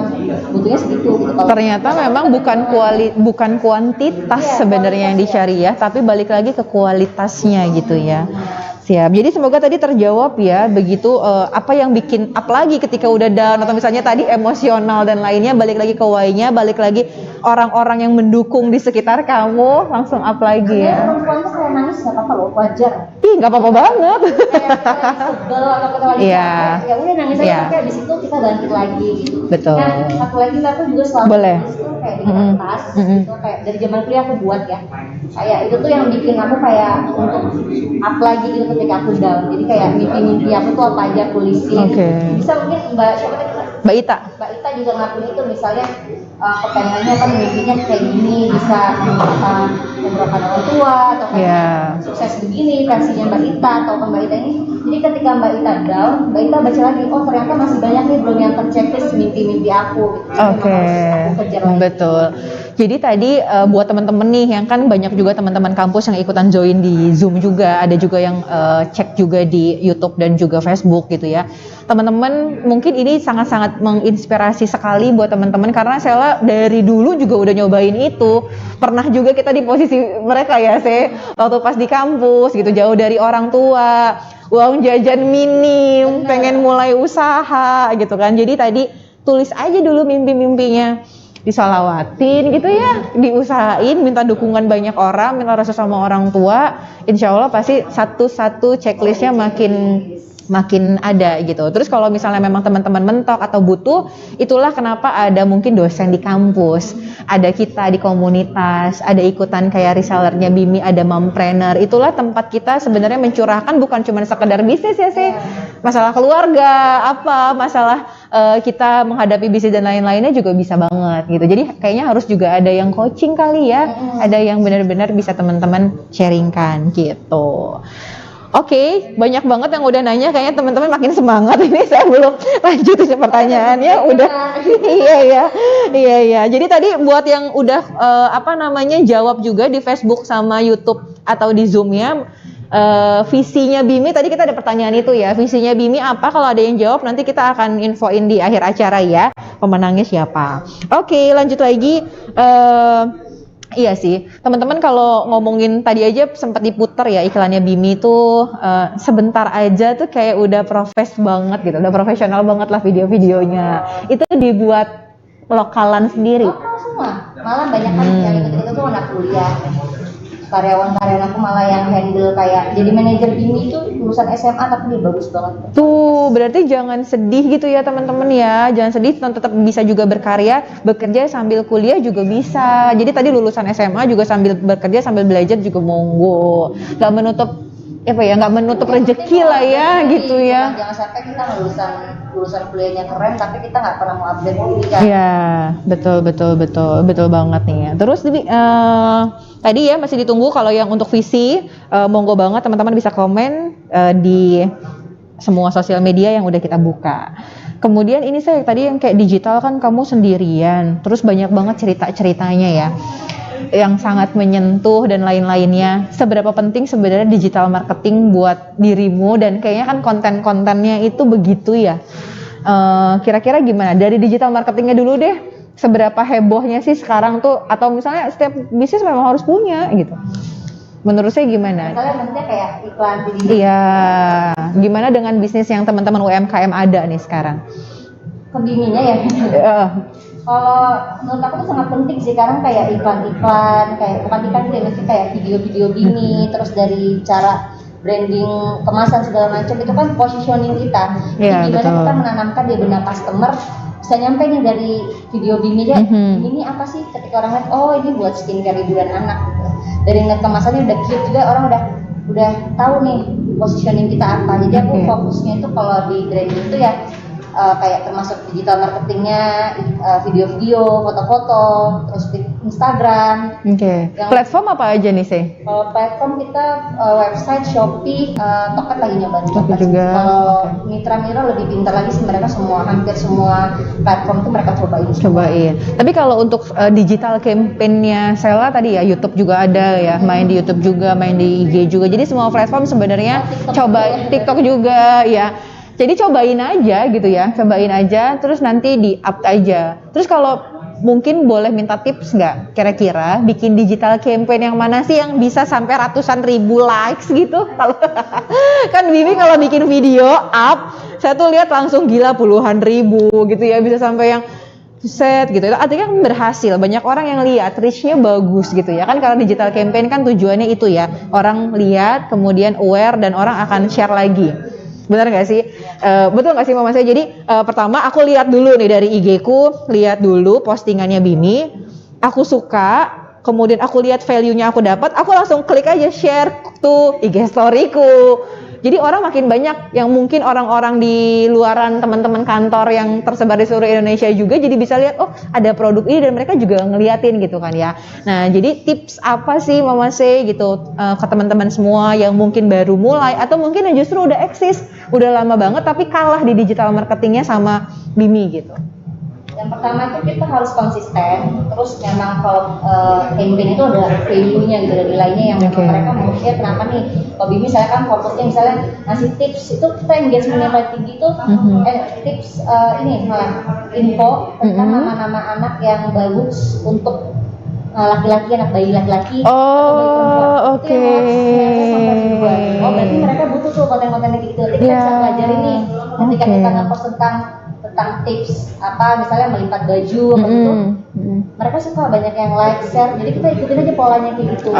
butuhnya segitu gitu. Ternyata memang bukan kuantitas sebenarnya yang dicari ya, tapi balik lagi ke kualitasnya gitu ya. Siap. Jadi semoga tadi terjawab ya, begitu apa yang bikin up lagi ketika udah down, atau misalnya tadi emosional dan lainnya, balik lagi ke why-nya, balik lagi orang-orang yang mendukung di sekitar kamu, langsung up lagi ya. Perempuan tuh kayak nangis nggak apa-apa loh, wajar. Ih, nggak apa-apa banget. Kayak sebel atau kita lagi capek, ya udah nangis aja, tapi abis itu kita bangkit lagi gitu. Betul. Nah, satu lagi aku juga selalu nulis tuh kayak di kertas, gitu, kayak dari zaman kuliah aku buat ya. Kayak itu tuh yang bikin aku kayak untuk up lagi gitu ketika aku down. Jadi kayak mimpi-mimpi aku tuh apa aja aku tulisin. Bisa mungkin Mbak Ita juga ngelakuin itu, misalnya kepengennya kan mimpinya kayak gini, bisa memberkahan orang tua atau kayak sukses begini versinya Mbak Ita atau Mbak Ita ini. Jadi ketika Mbak Ita down, Mbak Ita baca lagi, oh ternyata masih banyak nih belum yang terchecklist mimpi-mimpi aku gitu. Aku kejar lagi. Betul. Jadi tadi buat teman-teman nih yang kan banyak juga teman-teman kampus yang ikutan join di Zoom juga, ada juga yang cek juga di YouTube dan juga Facebook gitu ya. Teman-teman mungkin ini sangat-sangat menginspirasi sekali buat teman-teman, karena Sela dari dulu juga udah nyobain itu. Pernah juga kita di posisi mereka ya, waktu pas di kampus gitu, jauh dari orang tua, uang jajan minim, pengen mulai usaha gitu kan. Jadi tadi tulis aja dulu mimpi-mimpinya, disolawatin gitu ya, diusahain, minta dukungan banyak orang, minta restu sama orang tua, insya Allah pasti satu-satu checklistnya makin ada gitu. Terus kalau misalnya memang teman-teman mentok atau butuh, itulah kenapa ada mungkin dosen di kampus, ada kita di komunitas, ada ikutan kayak resellernya Bimi, ada mompreneur. Itulah tempat kita sebenarnya mencurahkan, bukan cuma sekedar bisnis ya sih, masalah keluarga, masalah kita menghadapi bisnis dan lain-lainnya juga bisa banget gitu. Jadi kayaknya harus juga ada yang coaching kali ya, ada yang benar-benar bisa teman-teman sharingkan gitu. Oke, banyak banget yang udah nanya, kayaknya teman-teman makin semangat ini. Saya belum lanjutin pertanyaannya, udah. Iya. Jadi tadi buat yang udah jawab juga di Facebook sama YouTube atau di Zoom-nya, visinya Bimi, tadi kita ada pertanyaan itu ya, visinya Bimi apa? Kalau ada yang jawab nanti kita akan infoin di akhir acara ya, pemenangnya siapa. Oke, lanjut lagi. Iya sih, teman-teman kalau ngomongin tadi aja sempat diputar ya iklannya Bimi tuh sebentar aja tuh kayak udah banget gitu, udah profesional banget lah video-videonya. Itu dibuat lokalan sendiri. Semua, malah banyak kan yang ikut itu tuh anak kuliah. Karyawan-karyawan aku malah yang handle kayak jadi manajer Bimi itu lulusan SMA tapi dia bagus banget. Tuh, berarti jangan sedih gitu ya teman-teman ya. Jangan sedih, tetap bisa juga berkarya, bekerja sambil kuliah juga bisa. Jadi tadi lulusan SMA juga sambil bekerja sambil belajar juga monggo. Gak menutup nggak menutup rezeki lah ya gitu ya. Jangan sampai kita lulusan kuliahnya keren tapi kita nggak pernah mau update diri kan. Iya, betul banget nih ya. Terus tadi ya masih ditunggu kalau yang untuk visi, monggo banget teman-teman bisa komen di semua sosial media yang udah kita buka. Kemudian ini saya tadi yang kayak digital kan kamu sendirian, terus banyak banget cerita-ceritanya ya, yang sangat menyentuh dan lain-lainnya. Seberapa penting sebenarnya digital marketing buat dirimu, dan kayaknya kan konten-kontennya itu begitu ya. Kira-kira gimana dari digital marketingnya dulu deh? Seberapa hebohnya sih sekarang tuh, atau misalnya setiap bisnis memang harus punya gitu? Menurut saya gimana? Misalnya bentuknya kayak iklan di Iya, gimana dengan bisnis yang teman-teman UMKM ada nih sekarang? Kebiminya ya. Kalau menurut aku tuh sangat penting sih, karena kayak iklan-iklan, kayak bukan iklan sih, maksudnya kayak video-video Bimi, terus dari cara branding kemasan segala macam itu kan positioning kita. Jadi gimana kita menanamkan di benak customer, bisa nyampe nih dari video Bimi aja, ini apa sih, ketika orang lihat, oh ini buat skincare ibu dan anak gitu. Dari ngeliat kemasannya udah cute juga, orang udah tahu nih positioning kita apa. Jadi aku fokusnya itu kalau di branding itu ya kayak termasuk digital marketingnya, video-video, foto-foto, terus di Instagram. Platform apa aja nih sih? Kalau platform kita website, Shopee, Toket lagi nyoba Toket juga. Kalau mitra-mitra lebih pintar lagi sih, mereka hampir semua platform itu mereka cobain. Tapi kalau untuk digital campaign-nya Sela tadi ya, YouTube juga ada ya, main di YouTube juga, main di IG juga. Jadi semua platform sebenarnya TikTok juga ya. Jadi cobain aja gitu ya, terus nanti di-up aja. Terus kalau mungkin boleh minta tips nggak, kira-kira bikin digital campaign yang mana sih yang bisa sampai ratusan ribu likes gitu? Kalau kan Bimi kalau bikin video up, saya tuh lihat langsung gila puluhan ribu gitu ya, bisa sampai yang set gitu. Artinya kan berhasil, banyak orang yang lihat, reach-nya bagus gitu ya kan, karena digital campaign kan tujuannya itu ya, orang lihat kemudian aware dan orang akan share lagi. Benar nggak sih? Betul nggak sih Mama saya? Jadi pertama aku lihat dulu nih dari IG ku, lihat dulu postingannya Bimi, aku suka, kemudian aku lihat value-nya aku dapat, aku langsung klik aja share tuh IG story-ku. Jadi orang makin banyak yang mungkin orang-orang di luaran teman-teman kantor yang tersebar di seluruh Indonesia juga jadi bisa lihat, oh ada produk ini, dan mereka juga ngeliatin gitu kan ya. Nah jadi tips apa sih Mama C gitu ke teman-teman semua yang mungkin baru mulai atau mungkin yang justru udah eksis, udah lama banget tapi kalah di digital marketingnya sama Bimi gitu? Yang pertama itu kita harus konsisten, terus memang kalau campaign itu ada value-nya gitu, ada nilainya yang mereka mau share. Kenapa nih? Kalau Bimi misalnya kan fokusnya misalnya ngasih tips, itu kita engagement yang paling tinggi tuh tips ini malah info tentang nama-nama anak yang bagus untuk laki-laki, anak bayi laki-laki atau bayi perempuan. Itu yang harus dibuat. Oh berarti mereka butuh tuh konten-konten gitu. Jadi kita bisa pelajarin nih ketika kita nge-post tentang tips apa, misalnya melipat baju apa gitu, mereka suka, banyak yang like, share, jadi kita ikutin aja polanya kayak gitu.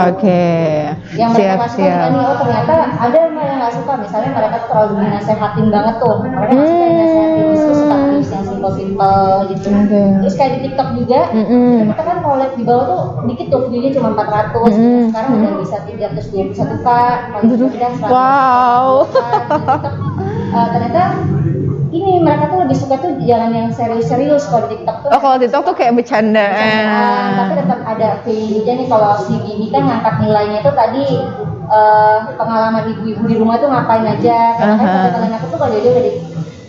Yang mereka nggak suka juga nih, oh ternyata ada yang nggak suka, misalnya mereka terlalu dinasehatin banget tuh, mereka nggak suka dinasehatin, justru suka tips yang simple-simple gitu. Terus kayak di TikTok juga, kita kan kalau lihat di bawah tuh dikit tuh, videonya cuma 400, sekarang udah bisa 321k, kalau itu udah 100. Wow. Ternyata ini mereka tuh lebih suka tuh jalan yang serius-serius. Kalau di TikTok tuh kalau TikTok tuh kayak bercandaan, tapi tetap ada value-nya nih. Kalau si Bimi kan ngangkat nilainya itu tadi pengalaman ibu-ibu di rumah tuh ngapain aja. Karena kan teman-teman aku tuh kalau dia udah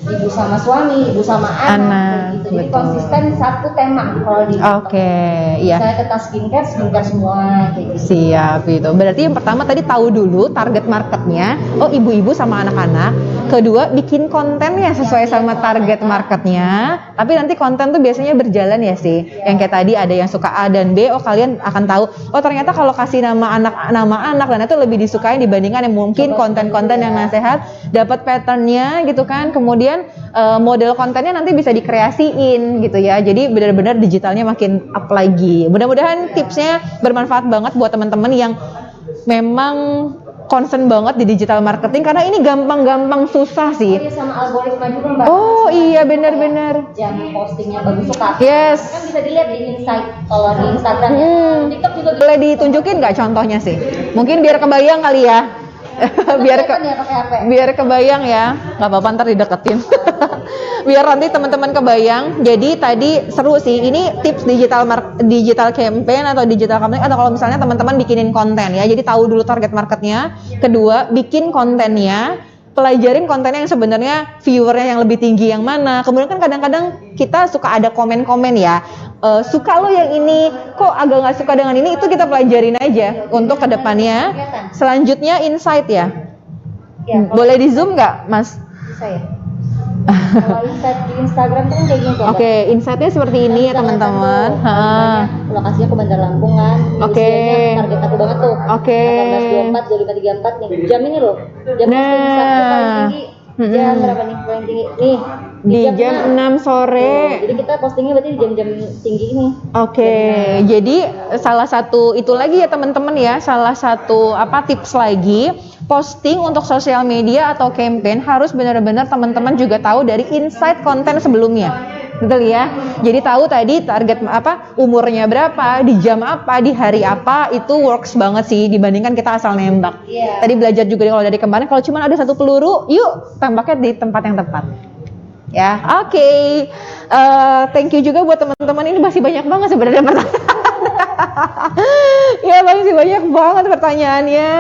ibu sama suami, ibu sama anak, gitu. Jadi betul. konsisten satu tema kalau di Oke, iya. Misalnya kita skincare semua kayak gitu. Siap itu. Berarti yang pertama tadi tahu dulu target marketnya. Oh, ibu-ibu sama anak-anak. Kedua, bikin kontennya sesuai sama target marketnya. Tapi nanti konten tuh biasanya berjalan ya sih. Yang kayak tadi ada yang suka A dan B. Oh, kalian akan tahu. Oh, ternyata kalau kasih nama anak dan itu lebih disukai dibandingkan yang mungkin konten-konten yang nasihat. Dapat patternnya gitu kan. Kemudian model kontennya nanti bisa dikreasiin gitu ya. Jadi benar-benar digitalnya makin up lagi. Mudah-mudahan tipsnya bermanfaat banget buat teman-teman yang memang concern banget di digital marketing karena ini gampang-gampang susah sih. Oh iya, sama algoritma juga Mbak. Oh iya, benar-benar. Jam postingnya bagus suka. Yes. Kan bisa dilihat di insight kalau di Instagram. TikTok juga Boleh ditunjukin nggak contohnya sih? Mungkin biar kebayang kali ya. biar kebayang ya, nggak apa-apa ntar dideketin. Biar nanti teman-teman kebayang. Jadi tadi seru sih, ini tips digital campaign atau digital campaign atau kalau misalnya teman-teman bikinin konten ya, jadi tahu dulu target marketnya. Kedua, bikin kontennya, pelajarin kontennya yang sebenarnya viewernya yang lebih tinggi yang mana. Kemudian kan kadang-kadang kita suka ada komen-komen ya, suka lo yang ini, kok agak nggak suka dengan ini, itu kita pelajarin aja untuk kedepannya. Selanjutnya insight ya, boleh di zoom nggak Mas? Bisa ya. Kalau insight di Instagram kan kayak gini. Oke, insightnya seperti ini ya teman-teman. Lokasinya ke Bandar Lampung kan. Oke. Target aku banget tuh. Oke. 1824, 2534 nih. Jam ini loh. Jam posting Sabtu paling tinggi. Jam berapa nih paling tinggi? Nih. Di jam 6 sore. Jadi kita postingnya berarti di jam-jam tinggi ini. Oke. Jadi salah satu itu lagi ya teman-teman ya, salah satu tips lagi, posting untuk sosial media atau campaign harus benar-benar teman-teman juga tahu dari insight konten sebelumnya. Betul ya. Jadi tahu tadi target umurnya berapa, di jam apa, di hari apa, itu works banget sih dibandingkan kita asal nembak. Yeah. Tadi belajar juga kalau dari kemarin kalau cuma ada satu peluru, yuk tembaknya di tempat yang tepat. Ya, oke. Thank you juga buat teman-teman, ini masih banyak banget sebenarnya pertanyaan. Ya, masih banyak banget pertanyaannya.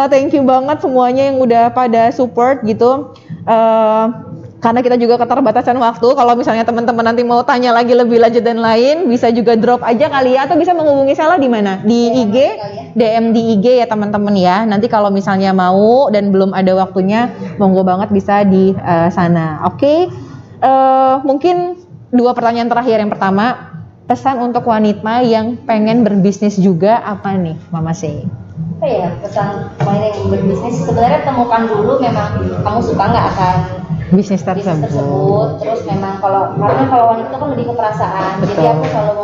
Thank you banget semuanya yang udah pada support gitu. Karena kita juga keterbatasan waktu, kalau misalnya teman-teman nanti mau tanya lagi lebih lanjut dan lain, bisa juga drop aja kali ya, atau bisa menghubungi Sela di mana? Di IG, DM di IG ya teman-teman ya. Nanti kalau misalnya mau dan belum ada waktunya, monggo banget bisa di sana. Oke. Mungkin 2 pertanyaan terakhir. Yang pertama, pesan untuk wanita yang pengen berbisnis juga apa nih, Mama Sey? Apa ya pesan wanita yang berbisnis? Sebenarnya temukan dulu memang kamu suka nggak akan bisnis tersebut. Terus memang karena kalau wanita itu kan lebih ke perasaan. Betul. Jadi aku selalu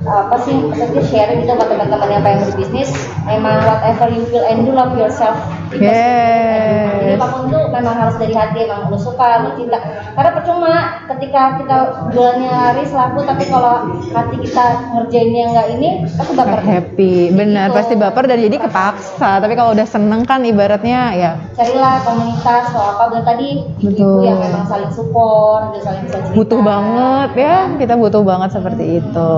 maksudnya sharing gitu buat teman-teman yang pengen berbisnis, memang whatever you feel and do, love yourself. Jadi apapun tuh memang harus dari hati, emang lu suka, lu cinta. Karena percuma ketika kita jualnya laris laku, tapi kalau hati kita ngerjainnya nggak ini, pasti baper. Happy, benar, pasti baper dan jadi kepaksa. Tapi kalau udah seneng kan ibaratnya ya. Carilah komunitas atau apa, dan tadi ibu yang memang saling support, saling bisa cerita. Butuh banget ya, kita butuh banget seperti itu.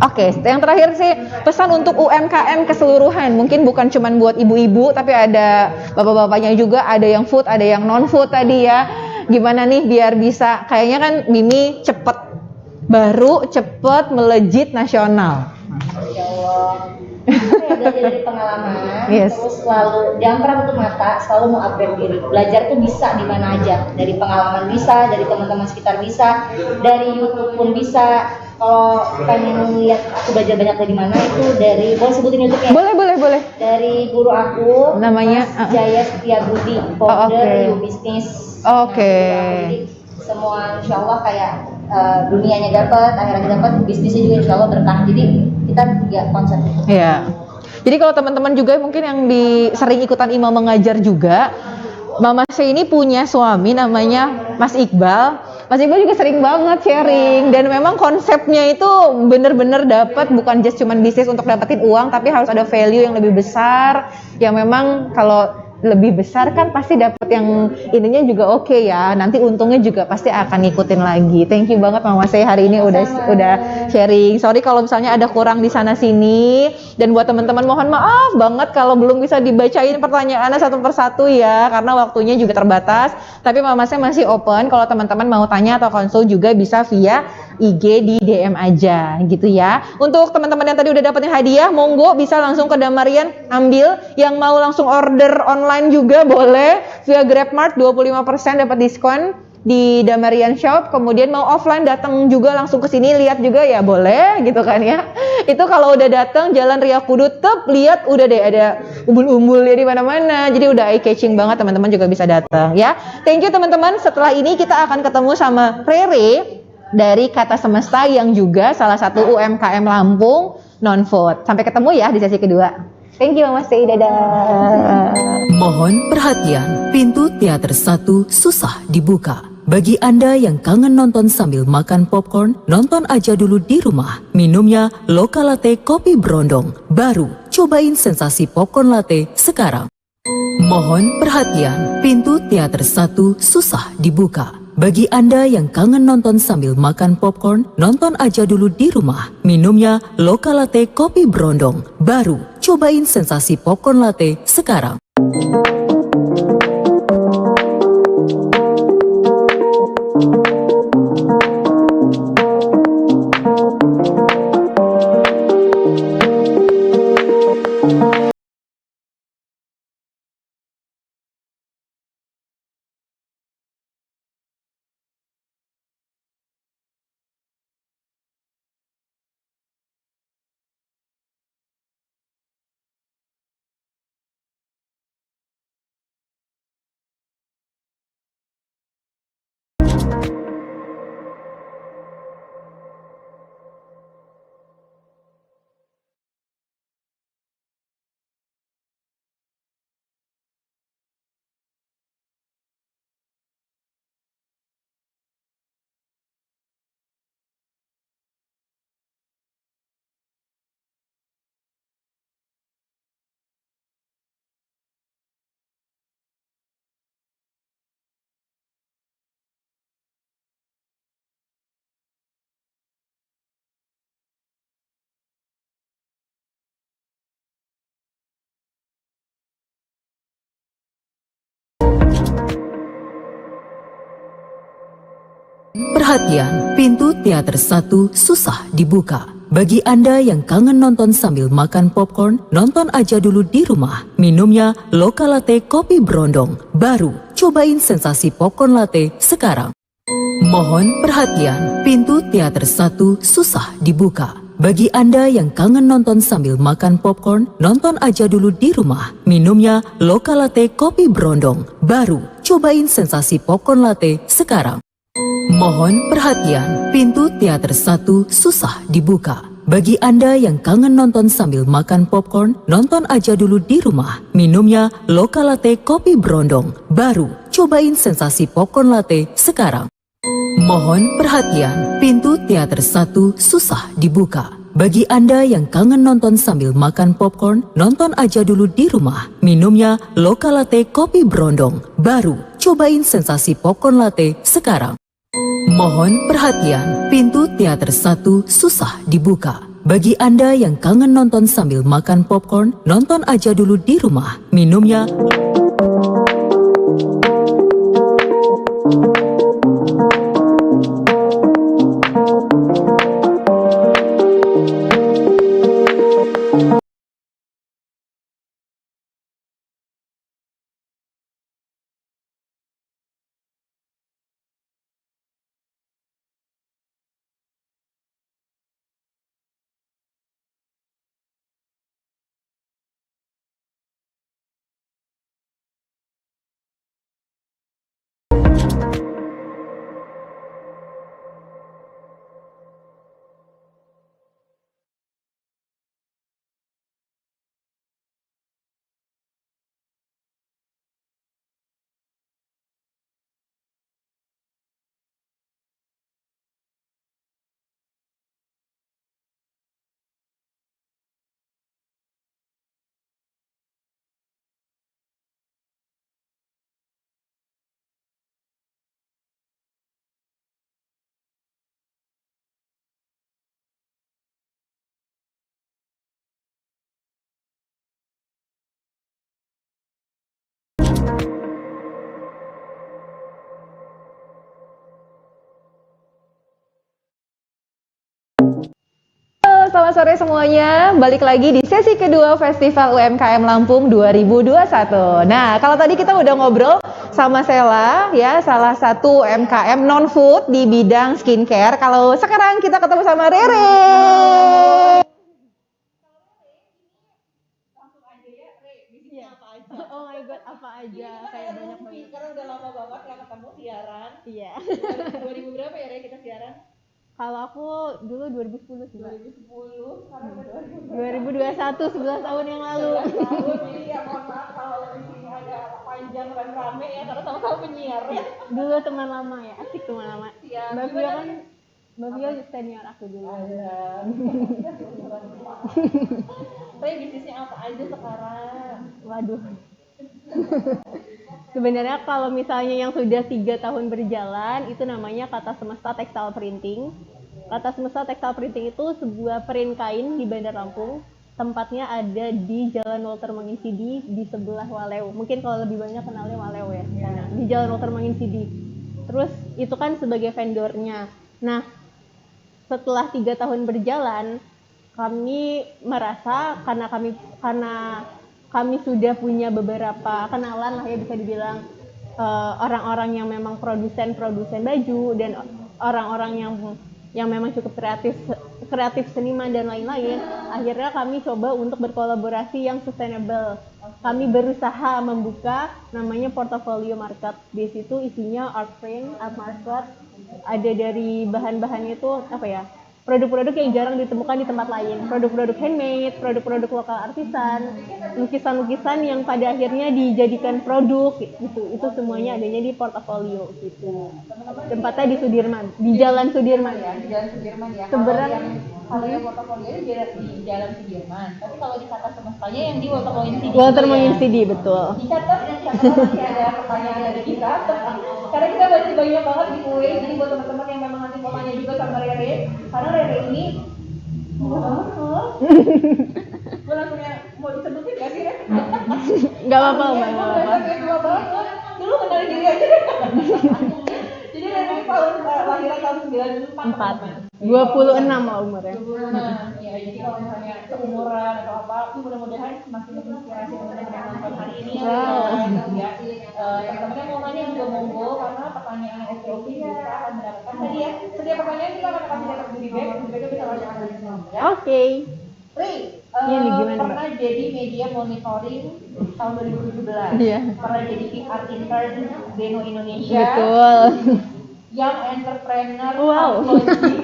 Oke, yang terakhir sih pesan untuk UMKM keseluruhan. Mungkin bukan cuma buat ibu-ibu, tapi ada bapak-bapaknya juga, ada yang food, ada yang non-food tadi ya. Gimana nih biar bisa, kayaknya kan Mimi cepet melejit nasional. Ya Allah. Belajar dari pengalaman, Yes. Terus selalu jangan pernah tutup mata, selalu mau upgrade diri. Belajar tuh bisa di mana aja, dari pengalaman bisa, dari teman-teman sekitar bisa, dari YouTube pun bisa. Kalau pengen lihat aku belajar banyak dari mana, itu dari, boleh sebutin YouTube-nya? Boleh. Dari guru aku, Namanya Mas Jaya Setiabudi, founder You Business. Oke. Jadi semua insya Allah kayak dunianya dapat, akhiratnya dapat, bisnisnya juga insya Allah berkah. Jadi kita juga konsep. Iya. Jadi kalau teman-teman juga mungkin yang sering ikutan Imam mengajar juga, Mama Sey ini punya suami namanya Mas Iqbal. Mas Iqbal juga sering banget sharing dan memang konsepnya itu bener-bener dapat, bukan just cuman bisnis untuk dapetin uang, tapi harus ada value yang lebih besar yang memang kalau lebih besar kan pasti dapat yang ininya juga oke ya. Nanti untungnya juga pasti akan ngikutin lagi. Thank you banget Mama Sei hari ini udah sharing. Sorry kalau misalnya ada kurang di sana sini, dan buat teman-teman mohon maaf banget kalau belum bisa dibacain pertanyaannya satu persatu ya, karena waktunya juga terbatas. Tapi Mama Sei masih open kalau teman-teman mau tanya atau konsul juga bisa via IG di DM aja gitu ya. Untuk teman-teman yang tadi udah dapetin hadiah, monggo bisa langsung ke Damarian ambil. Yang mau langsung order online juga boleh via GrabMart 25% dapat diskon di Damarian Shop. Kemudian mau offline datang juga langsung ke sini lihat juga ya boleh gitu kan ya. Itu kalau udah datang Jalan Ria Kudu lihat udah deh ada umbul-umbul ya di mana-mana. Jadi udah eye catching banget, teman-teman juga bisa datang ya. Thank you teman-teman. Setelah ini kita akan ketemu sama Rere dari Kata Semesta yang juga salah satu UMKM Lampung non-food. Sampai ketemu ya di sesi kedua. Thank you Mas Tei, dadah. Mohon perhatian, pintu teater 1 susah dibuka. Bagi Anda yang kangen nonton sambil makan popcorn, nonton aja dulu di rumah. Minumnya Loka Latte Kopi Brondong. Baru, cobain sensasi popcorn latte sekarang. Mohon perhatian, pintu teater 1 susah dibuka. Bagi Anda yang kangen nonton sambil makan popcorn, nonton aja dulu di rumah. Minumnya Loka Latte Kopi Brondong. Baru, cobain sensasi popcorn latte sekarang. Perhatian, pintu teater 1 susah dibuka. Bagi Anda yang kangen nonton sambil makan popcorn, nonton aja dulu di rumah. Minumnya Loka Latte Kopi Brondong. Baru, cobain sensasi popcorn latte sekarang. Mohon perhatian, pintu teater 1 susah dibuka. Bagi Anda yang kangen nonton sambil makan popcorn, nonton aja dulu di rumah. Minumnya Loka Latte Kopi Brondong. Baru, cobain sensasi popcorn latte sekarang. Mohon perhatian, pintu teater 1 susah dibuka. Bagi Anda yang kangen nonton sambil makan popcorn, nonton aja dulu di rumah. Minumnya Loka Latte Kopi Brondong. Baru, cobain sensasi popcorn latte sekarang. Mohon perhatian, pintu teater 1 susah dibuka. Bagi Anda yang kangen nonton sambil makan popcorn, nonton aja dulu di rumah. Minumnya Loka Latte Kopi Brondong. Baru, cobain sensasi popcorn latte sekarang. Mohon perhatian, pintu teater 1 susah dibuka. Bagi Anda yang kangen nonton sambil makan popcorn, nonton aja dulu di rumah. Minumnya Selamat sore semuanya, balik lagi di sesi kedua Festival UMKM Lampung 2021. Nah, kalau tadi kita udah ngobrol sama Sela, ya salah satu UMKM non-food di bidang skincare. Kalau sekarang kita ketemu sama Rere. Oh my god, apa aja? Kayak banyak banget. Karena udah lama banget nggak ketemu siaran. Iya. 2000 berapa ya Re kita siaran? Kalau aku dulu 2010 sih, Mbak. 2010, sekarang udah 2021, 11 tahun yang lalu. tahun. Jadi ya mohon maaf kalau di sini agak panjang dan rame ya karena sama-sama penyiar ya. Dulu teman lama ya, asik teman lama. Siap. Mbak Vio kan, Mbak Vio senior aku dulu. Re bisnisnya apa aja sekarang? Waduh. Sebenarnya kalau misalnya yang sudah 3 tahun berjalan itu namanya Kata Semesta Textile Printing. Kata Semesta Textile Printing itu sebuah print kain di Bandar Lampung. Tempatnya ada di Jalan Walter Manginsidi di sebelah Walew. Mungkin kalau lebih banyak kenalnya Walew ya. Nah, di Jalan Walter Manginsidi. Terus itu kan sebagai vendornya. Nah, setelah 3 tahun berjalan, kami merasa karena kami sudah punya beberapa kenalan lah ya, bisa dibilang orang-orang yang memang produsen baju dan orang-orang yang memang cukup kreatif seniman dan lain-lain. Akhirnya kami coba untuk berkolaborasi yang sustainable. Kami berusaha membuka namanya portfolio market. Di situ isinya art print, art market, ada dari bahan-bahannya itu apa ya? Produk-produk yang jarang ditemukan di tempat lain, produk-produk handmade, produk-produk lokal artisan, lukisan-lukisan yang pada akhirnya dijadikan produk gitu. Itu semuanya adanya di portofolio gitu. Tempatnya di Sudirman, di Jalan Sudirman ya. Di Jalan Sudirman ya. Sebenarnya Kalau yang portofolio di Jalan Sudirman, tapi kalau di Kata Semestanya yang di Walter Manginsidi. Walter Manginsidi betul. Dicatat dan masih ada pertanyaan dari kita. Karena kita masih banyak banget di kue, jadi buat teman-teman yang memang nanti mau tanya juga sama Rere, karena Rere ini gue langsung yang mau disebutin gak sih Rere? Gak apa-apa, Mbak. Tua banget, dulu kenalin diri aja deh. Jadi Rere ini lahiran tahun 94. 26 lah umurnya. Ya, jadi kalau misalnya seumuran atau apa, mudah-mudahan semakin menginspirasi teman-teman yang nonton hari ini ya. Teman-teman yang mau nanya juga monggo, karena pertanyaan SOP kita akan mendapatkan tadi ya. Setiap pertanyaan kita akan kasih data goodie bag, bisa langsung dari sini ya. Oke. Ri, Ini gimana, pernah Mbak? jadi media monitoring tahun 2017. Iya. Pernah jadi PR intern Deno Indonesia. Betul. Young Entrepreneur Wow.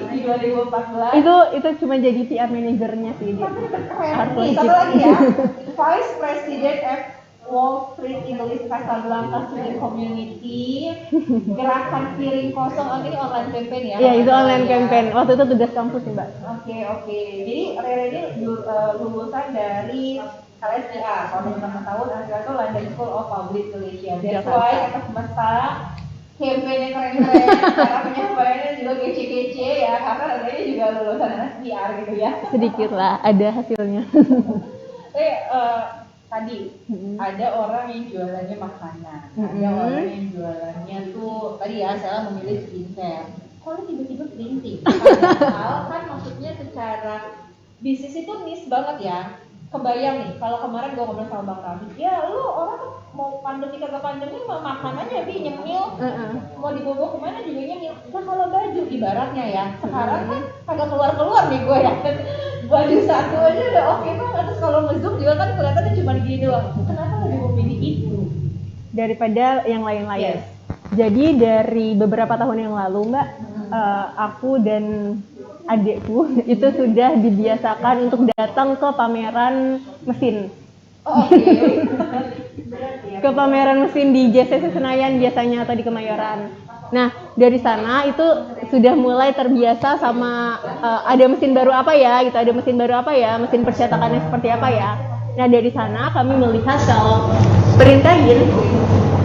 di 2014. Itu cuma jadi PR manajernya sih dia. Keren. Nih, satu lagi ya. Vice President at Wall Street English Casablanca Student Community. Gerakan piring kosong. Oh, ini online campaign ya? Iya, itu online campaign. Waktu itu tugas kampus sih, Mbak. Oke. Jadi Rere ini lulusan dari LSPA. Kalau teman-teman tahu, LSPA itu London School of Public Relations. That's why Kata Semesta campaign yang keren-keren, cara penyampaiannya juga kece-kece ya, karena Rere juga lulusan LSPR gitu ya. Sedikit lah, ada hasilnya. Tadi ada orang yang jualannya makanan, ada orang yang jualannya tuh tadi ya saya memilih skincare. Kok tiba-tiba printing? Padahal kan maksudnya secara bisnis itu niche banget ya. Kebayang nih, kalau kemarin gue ngobrol sama Bang Rami, ya lu orang mau pandemi kagak pandemi mau makan aja bi nyemil, mau dibawa kemana juga nyemil. Nah kalau baju ibaratnya ya, sekarang kan kagak keluar nih gue ya. Baju satu aja udah oke banget, terus kalau nge-zoom juga kan kelihatannya cuma gini doang. Kenapa lebih memilih itu? Daripada yang lain-lain. Yes. Jadi dari beberapa tahun yang lalu, Mbak, aku dan adikku itu sudah dibiasakan untuk datang ke pameran mesin. Ke pameran mesin di JCC Senayan biasanya atau di Kemayoran. Nah, dari sana itu sudah mulai terbiasa sama ada mesin baru apa ya, gitu. Ada mesin baru apa ya, mesin percetakannya seperti apa ya. Nah, dari sana kami melihat kalau print kain,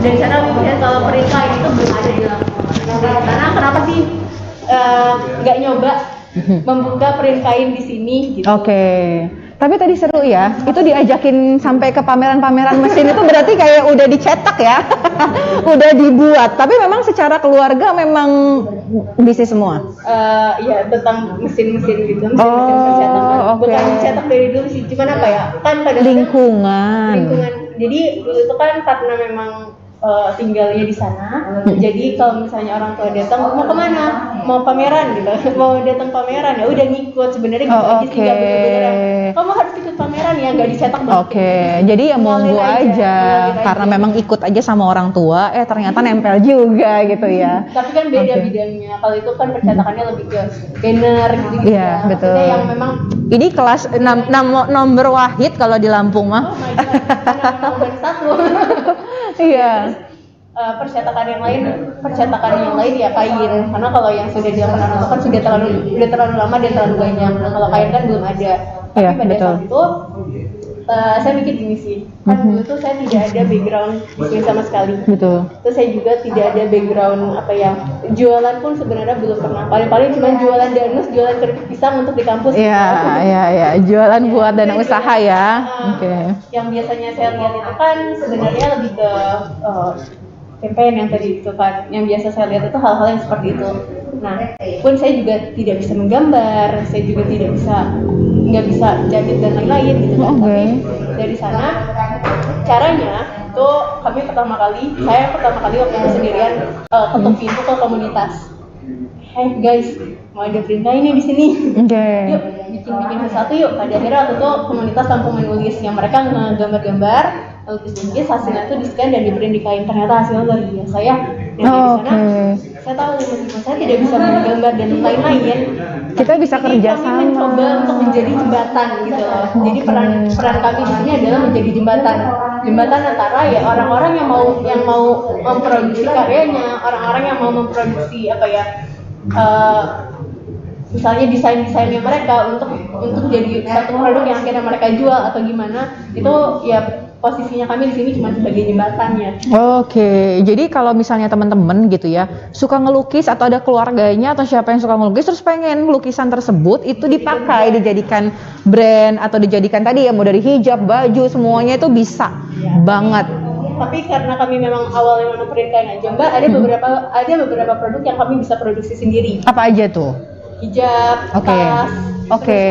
dari sana kami melihat kalau print kain itu belum ada di Lampung. Karena kenapa sih nggak nyoba membuka print kain di sini gitu. Oke. Tapi tadi seru ya, itu diajakin sampai ke pameran-pameran mesin itu berarti kayak udah dicetak ya, udah dibuat. Tapi memang secara keluarga memang bisnis semua. Ya tentang mesin-mesin gitu, mesin-mesin percetakan. Bukan dicetak dari dulu sih, cuman apa ya? Kan pada Lingkungan. Jadi dulu itu kan karena memang tinggalnya di sana. Jadi kalau misalnya orang tua datang mau kemana, mau pameran gitu, mau datang pameran ya udah ngikut sebenarnya gitu aja sih, nggak bener-bener yang, kamu harus ikut pameran ya, nggak dicetak banget. Jadi ya monggo aja, karena memang ikut aja sama orang tua, ternyata nempel juga gitu ya. Tapi kan beda bidangnya. Kalau itu kan percetakannya lebih ke banner gitu. Iya betul. Maksudnya yang memang ini kelas nomor wahid kalau di Lampung mah. oh my god, karena memang baru satu. Iya. Percetakan yang lain ya kain, karena kalau yang sudah dilakukan itu kan sudah terlalu lama dan terlalu banyak. Nah, kalau kain kan belum ada. Tapi Iya, pada betul. saat itu saya mikir gini sih, kan dulu tuh saya tidak ada background bisnis sama sekali. Betul. Terus saya juga tidak ada background apa ya, jualan pun sebenarnya belum pernah. Paling cuma jualan danus, jualan keripik pisang untuk di kampus. Iya, jualan buat dana usaha ya. Yang biasanya saya lihat itu kan sebenarnya lebih ke campaign yang tadi itu kan, yang biasa saya lihat itu hal-hal yang seperti itu. Nah, pun saya juga tidak bisa menggambar, saya juga nggak bisa jahit dan lain-lain gitu kan. Tapi dari sana caranya itu saya pertama kali waktu itu sendirian ketuk pintu ke komunitas. Hey guys, mau ada perintah ini di sini. Yuk bikin sesuatu yuk. Pada akhirnya waktu itu komunitas Lampung Menulis yang mereka ngegambar-gambar, lukis hasilnya itu di scan dan di print di kain. Ternyata hasilnya luar biasa ya. Dan dari sana saya tahu meskipun saya tidak bisa menggambar dan lain-lain, kita bisa kerja kami sama. mencoba untuk menjadi jembatan gitu loh. Jadi peran kami di sini adalah menjadi jembatan antara ya orang-orang yang mau memproduksi karyanya, orang-orang yang mau memproduksi apa ya, misalnya desain-desainnya mereka untuk jadi satu produk yang akhirnya mereka jual atau gimana, itu ya posisinya kami di sini cuma sebagai jembatannya. Jadi kalau misalnya teman-teman gitu ya suka ngelukis atau ada keluarganya atau siapa yang suka ngelukis terus pengen lukisan tersebut itu dipakai, dijadikan brand atau dijadikan tadi ya mau dari hijab, baju, semuanya itu bisa banget. Tapi karena kami memang awalnya print kain aja Mbak, ada beberapa produk yang kami bisa produksi sendiri. Apa aja tuh? Hijab, tas.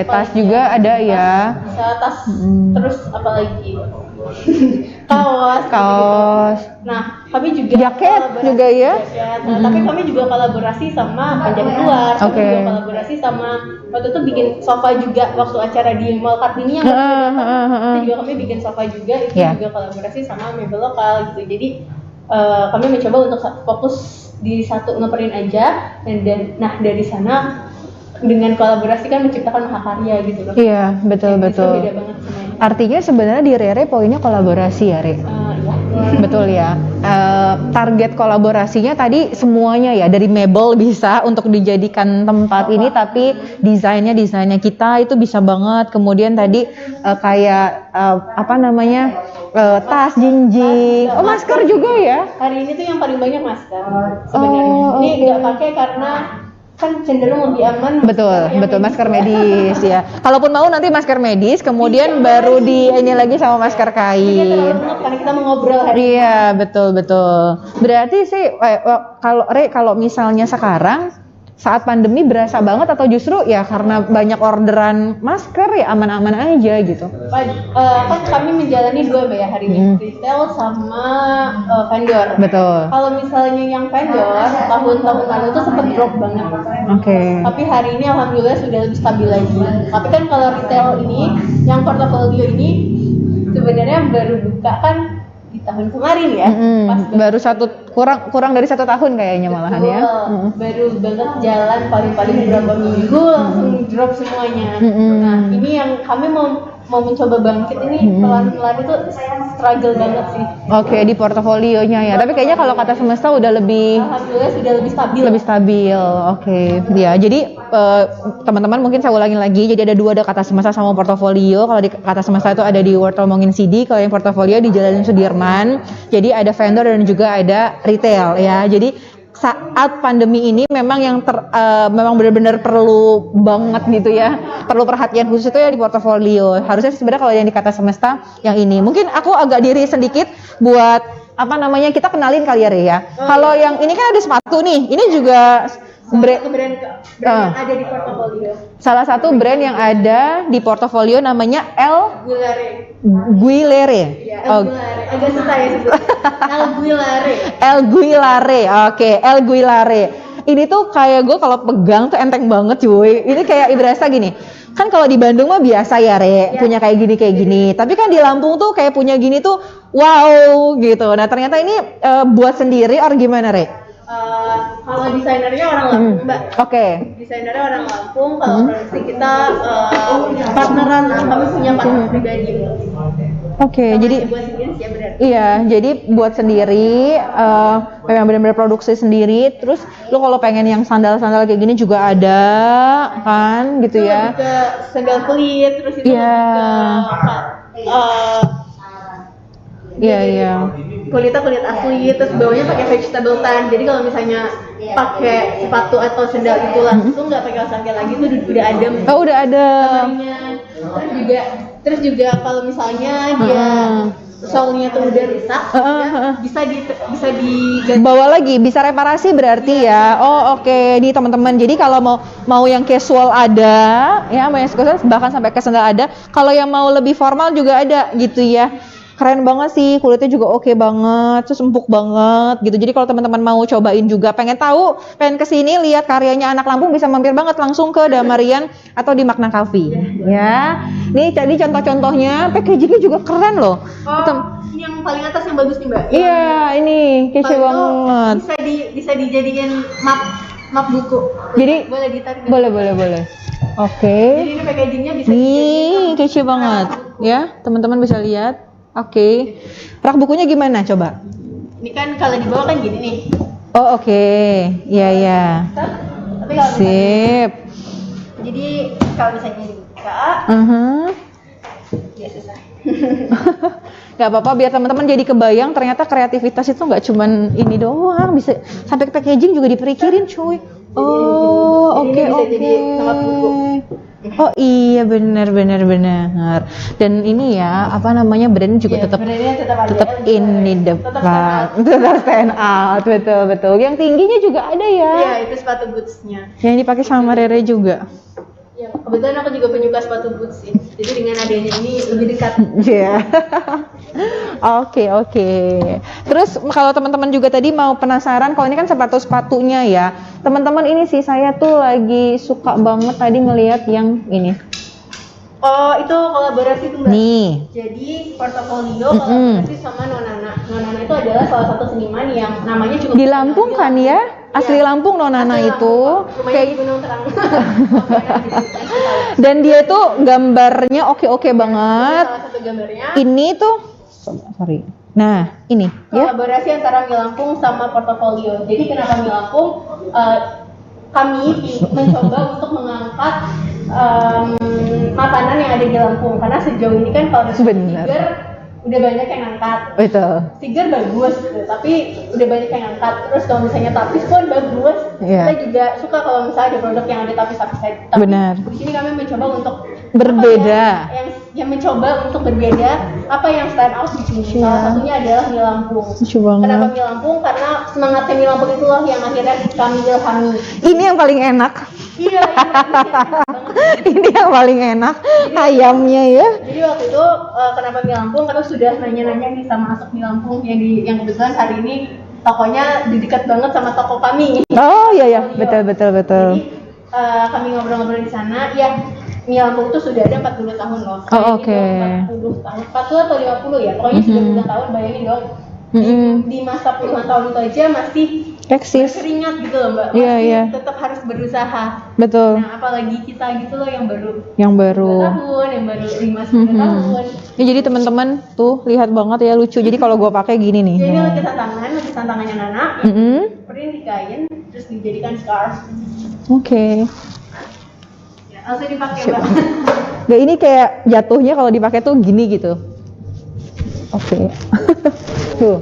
Tas juga ada ya. Bisa tas, terus apa lagi? Kaos. Nah, kami juga jaket juga ya. Tapi kami juga kolaborasi sama penjahit luar. Kami juga kolaborasi sama waktu itu bikin sofa juga waktu acara di Mall Kartini yang itu juga kami bikin sofa juga, itu juga kolaborasi sama mebel lokal gitu. Jadi kami mencoba untuk fokus di satu ngeprint aja dan dari sana dengan kolaborasi kan menciptakan mahakarya gitu loh. Iya, betul. Beda banget semuanya. Artinya sebenarnya di Rere poinnya kolaborasi ya, Re? Iya. Betul ya. Target kolaborasinya tadi semuanya ya, dari mebel bisa untuk dijadikan tempat ini, tapi desainnya kita itu bisa banget. Kemudian tadi kayak tas, jinjing, masker juga ya. Hari ini tuh yang paling banyak masker sebenarnya. Ini nggak pakai karena kan cenderung lebih aman. Betul, masker medis ya. Kalaupun mau nanti masker medis, kemudian baru ini lagi sama masker kain. Karena kita mau ngobrol hari ini. Iya, betul. Berarti sih kalau misalnya sekarang saat pandemi berasa banget atau justru ya karena banyak orderan masker ya aman-aman aja gitu. Kan kami menjalani dua Mbak ya hari ini, retail sama vendor. Betul. Kalau misalnya yang vendor tahun-tahun lalu tuh sempat drop banget. Tapi hari ini alhamdulillah sudah lebih stabil lagi. Tapi kan kalau retail ini, yang portofolio ini sebenarnya baru buka kan di tahun kemarin ya. Baru kurang dari 1 tahun kayaknya malahan ya. Baru banget jalan paling beberapa minggu langsung drop semuanya. Nah ini yang kami mau mencoba bangkit ini pelan-pelan itu struggle banget sih. Di portofolionya ya. Tapi kayaknya kalau kata semesta udah alhamdulillah sudah lebih stabil. Ya jadi teman-teman mungkin saya ulangin lagi. Jadi ada kata semesta sama portofolio. Kalau di kata semesta itu ada di World Ngomongin CD. Kalau yang portofolio di Jalan Sudirman. Jadi ada vendor dan juga ada retail ya. Jadi saat pandemi ini memang yang memang benar-benar perlu banget gitu ya, perlu perhatian khusus itu ya di portofolio. Harusnya sebenarnya kalau yang di Kata Semesta yang ini. Mungkin aku agak diri sedikit buat apa namanya, kita kenalin kali ya Re ya. Kalau yang ini kan ada sepatu nih, ini juga brand yang ada di portofolio. Salah satu brand yang ada di portofolio namanya El Guilere. Ya, El Guilare. Agak susah ya sebutnya. El Guilare. El Guilare. Oke, El Guilare. Ini tuh kayak gue kalau pegang tuh enteng banget cuy. Ini kayak berasa gini. Kan kalau di Bandung mah biasa ya Re, punya kayak gini. Tapi kan di Lampung tuh kayak punya gini tuh wow gitu. Nah ternyata ini buat sendiri or gimana Re? Kalau desainernya orang Lampung, Mbak. Oke. Desainernya orang Lampung. Kalau produksi kita partneran, kami punya partner pribadi. Oke, jadi buat sendiri sih ya benar. iya, jadi buat sendiri, memang benar-benar produksi sendiri. Terus lo kalau pengen yang sandal-sandal kayak gini juga ada, kan, gitu Itu ya? lebih ke sandal kulit, terus itu Iya. Iya. kulitnya kulit asli, terus bawahnya pakai vegetable tan. Jadi kalau misalnya pakai sepatu atau sandal itu langsung nggak pakai sandal lagi tuh udah adem. Oh udah ada. Kamarnya. Terus juga kalau misalnya dia solnya tuh udah rusak, bisa diganti. Bawa lagi, bisa reparasi berarti ya. Oh oke, nih teman-teman. Jadi kalau mau yang casual ada, ya mau yang casual bahkan sampai ke sandal ada. Kalau yang mau lebih formal juga ada gitu ya. Keren banget sih, kulitnya juga oke banget, terus empuk banget gitu. Jadi kalau teman-teman mau cobain juga, pengen tahu, pengen kesini lihat karyanya anak Lampung, bisa mampir banget langsung ke Damarian atau di Makna Coffee. Ya, nih tadi contoh-contohnya, packagingnya juga keren loh. Yang paling atas yang bagus nih Mbak. Iya, ini kece banget. Bisa dijadiin map buku. Jadi boleh ditarik. Boleh. Oke. Jadi ini packagingnya bisa Nih, kece banget. Ya, teman-teman bisa lihat. Oke. Rak bukunya gimana coba? Ini kan kalau di bawah kan gini nih. Oh, oke. Iya. Tapi kalau Sip. jadi kalau misalnya dibuka, ya susah. Gak apa-apa, biar teman-teman jadi kebayang ternyata kreativitas itu nggak cuman ini doang, bisa sampai packaging juga dipikirin cuy. Oh, oke. Jadi tempat buku. Oh iya, benar. Dan ini ya, apa namanya, brand juga tetap ini depan, tetap stand out, betul. Yang tingginya juga ada ya. Iya, itu sepatu bootsnya. Yang dipakai sama Rere juga. Ya, kebetulan aku juga penyuka sepatu boots sih. Jadi dengan adanya ini lebih dekat. Iya. Oke. Terus kalau teman-teman juga tadi mau penasaran, kalau ini kan sepatu-sepatunya ya. Teman-teman ini sih saya tuh lagi suka banget tadi ngelihat yang ini. Oh, itu kolaborasi tuh Mbak. Nih. Jadi portofolio kolaborasi sama Nonana. Nonana itu adalah salah satu seniman yang namanya cukup Di Lampung kan ya? Asli Lampung Nonana Asli itu. Lampung. Rumahnya di Gunung Terang. Dan dia tuh gambarnya oke banget. Salah satu gambarnya Ini tuh sorry. Nah, ini ya. kolaborasi antara Mi Lampung sama portofolio. Jadi kenapa Mi Lampung? Kami mencoba untuk mengangkat makanan yang ada di Lampung, karena sejauh ini kan kalau Bener. Siger udah banyak yang angkat. Betul. Siger bagus, tapi udah banyak yang angkat. Terus kalau misalnya tapis pun bagus. Iya. Kita juga suka kalau misalnya ada produk yang ada tapis-tapis. Tapi Benar. di sini kami mencoba untuk Berbeda. yang mencoba untuk berbeda, apa yang stand out di sini. Iya. Salah satunya adalah Mi Lampung. Lucu banget. Kenapa Mi Lampung? Karena semangatnya Mi Lampung itulah yang akhirnya kami ilhami. Ini yang paling enak. Iya, Ini yang paling enak, ayamnya ya. Jadi waktu itu kenapa Mi Lampung? Karena sudah nanya-nanya nih sama Asok Mi Lampung yang kebetulan hari ini tokonya dekat banget sama toko kami. Oh iya, betul. Jadi kami ngobrol-ngobrol di sana, ya Mi Lampung itu sudah ada 40 tahun loh. Oh, oke. 40 tahun, 40 atau 50 ya, pokoknya sudah 10 tahun, bayangin dong. Di masa puluhan tahun itu aja masih Eksis. keringat gitu loh Mbak, Iya, masih iya. tetap harus berusaha. Betul. Nah apalagi kita gitu loh yang baru Yang baru. 2 tahun, yang baru 5-10 tahun. Ya, jadi teman-teman tuh lihat banget ya, lucu. Jadi kalau gua pakai gini nih. Jadi ini lukisan tangannya Nana, print di kain, terus dijadikan scarf. Oke. Ya, langsung dipakai Siap. Mbak. Gak, ini kayak jatuhnya kalau dipakai tuh gini gitu. Oke. Tuh.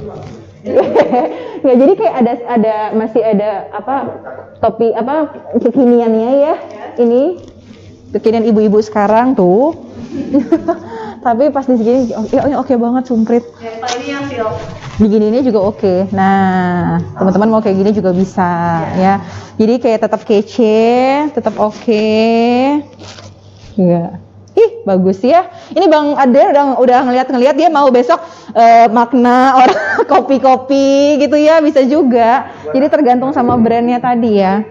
Nggak, jadi kayak masih ada apa topi apa kekiniannya ya. Ini kekinian ibu-ibu sekarang tuh. Tapi pas di sini oke banget sumprit. Ya, kalau ini yang silk. Begininya juga oke. Nah, teman-teman mau kayak gini juga bisa ya. Jadi kayak tetap kece, tetap oke. Ya. Ih, bagus ya. Ini Bang Ade udah ngeliat dia mau besok makna orang kopi-kopi gitu ya, bisa juga. Jadi tergantung sama brandnya tadi ya.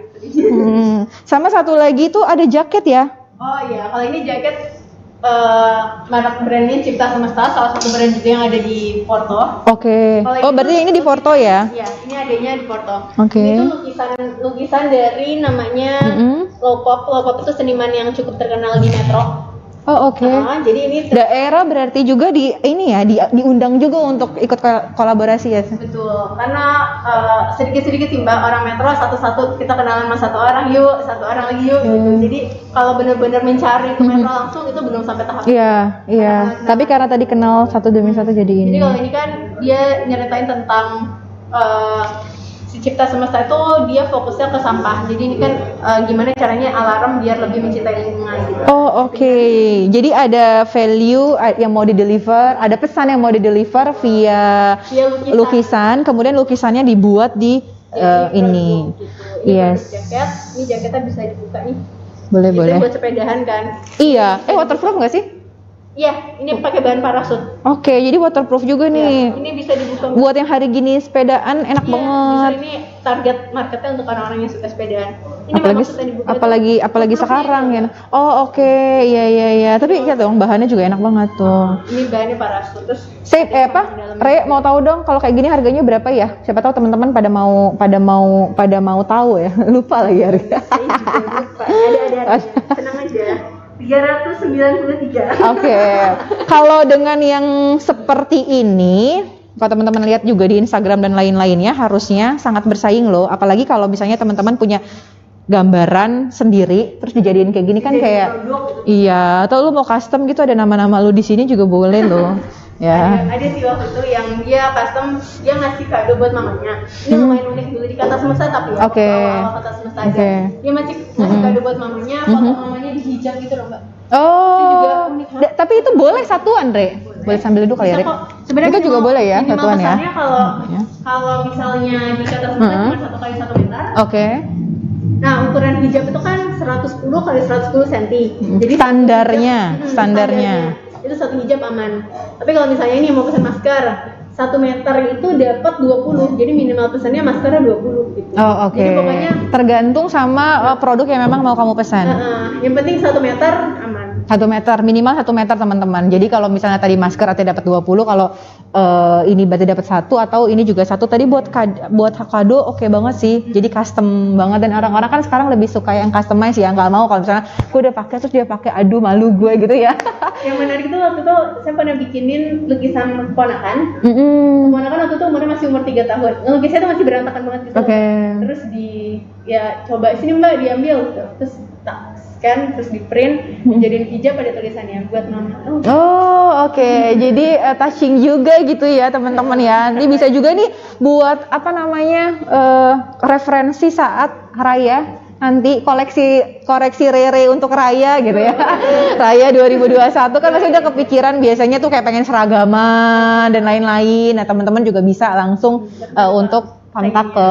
Sama satu lagi tuh ada jaket ya. Oh iya, kalau ini jaket merek brandnya Cipta Semesta, salah satu brand juga yang ada di Porto. Oke. Kalau Oh, berarti ini di Porto ya? Iya, ini adanya di Porto. Oke. Ini tuh lukisan dari namanya Low Pop. Low Pop itu seniman yang cukup terkenal di Metro. Oh, oke. Jadi ini Daerah berarti juga di ini ya, diundang juga untuk ikut kolaborasi ya. betul, karena sedikit-sedikit sih Mbak, orang Metro satu-satu kita kenalan sama satu orang yuk, satu orang lagi yuk gitu. Jadi kalau benar-benar mencari ke Metro langsung itu belum sampai tahap itu. Iya. Tapi karena tadi kenal satu demi satu jadi ini. Jadi kalau ini kan dia nyeritain tentang si Cipta Semesta itu dia fokusnya ke sampah. Jadi ini kan gimana caranya alarm biar lebih mencintai lingkungan gitu. Oh, oke. Jadi ada value yang mau di-deliver, ada pesan yang mau di-deliver via lukisan, kemudian lukisannya dibuat di ini. Gitu. Yes. Jaket, ini jaketnya bisa dibuka nih. Boleh. Bisa buat sepedahan kan? Iya. Waterproof nggak sih? Iya, ini pakai bahan parasut. Oke, jadi waterproof juga nih. Ini bisa dibuka. Buat yang hari gini sepedaan enak Iya, banget. Ini target marketnya untuk orang-orang yang suka sepedaan. Ini Apalagi sekarang ya. Oh, oke. Iya. Tapi ya dong, bahannya juga enak banget tuh. Ini bahannya parasut. Terus Re, mau tahu dong kalau kayak gini harganya berapa ya? Siapa tahu teman-teman pada mau tahu ya. Lupa lagi harga. saya juga lupa. Ada. Tenang aja. 393. Oke. Kalau dengan yang seperti ini, kalau teman-teman lihat juga di Instagram dan lain-lainnya harusnya sangat bersaing loh. Apalagi kalau misalnya teman-teman punya gambaran sendiri terus dijadiin kayak gini kan kayak iya, atau lu mau custom gitu ada nama-nama lu di sini juga boleh loh. Ya. Ada sih waktu itu yang dia custom, dia ngasih kado buat mamanya. Ini lumayan unik dulu di Kata Semesta tapi ya. Awal Kata Semesta aja. Dia masih ngasih kado buat mamanya, foto mamanya dihijab gitu loh Mbak. Oh. Itu juga unik. Tapi itu boleh satuan, Re. Boleh sambil duduk kali ya, Re. Sebenarnya itu juga boleh ya satuan ya. Kalau misalnya di Kata Semesta cuma 1 kali 1 meter. Oke. Nah, ukuran hijab itu kan 110 kali 110 cm. Jadi standarnya. Itu satu hijab aman. Tapi kalau misalnya ini mau pesan masker 1 meter itu dapat 20. Jadi minimal pesannya maskernya 20 gitu. Oh, oke. Jadi pokoknya tergantung sama produk yang memang mau kamu pesan. Yang penting 1 meter aman. 1 meter, minimal 1 meter teman-teman. Jadi kalau misalnya tadi masker artinya dapat 20, kalau ini berarti dapat 1 atau ini juga 1 tadi buat kado oke banget sih. Jadi custom banget dan orang-orang kan sekarang lebih suka yang customize ya, nggak mau kalau misalnya gue udah pakai terus dia pakai, aduh malu gue gitu ya. Yang menarik itu waktu itu saya pernah bikinin lukisan ponakan. Ponakan waktu itu umurnya masih umur 3 tahun. Lukisnya itu masih berantakan banget gitu. Terus coba sini Mbak diambil gitu. Terus tak scan terus di print dijadiin hijab ada tulisannya buat mama. Oh, oke. Jadi touching juga gitu ya teman-teman ya. Ini bisa juga nih buat referensi saat raya. Nanti koreksi Rere untuk Raya gitu ya. Raya 2021 kan pasti udah kepikiran biasanya tuh kayak pengen seragaman dan lain-lain. Nah, teman-teman juga bisa langsung untuk kontak ke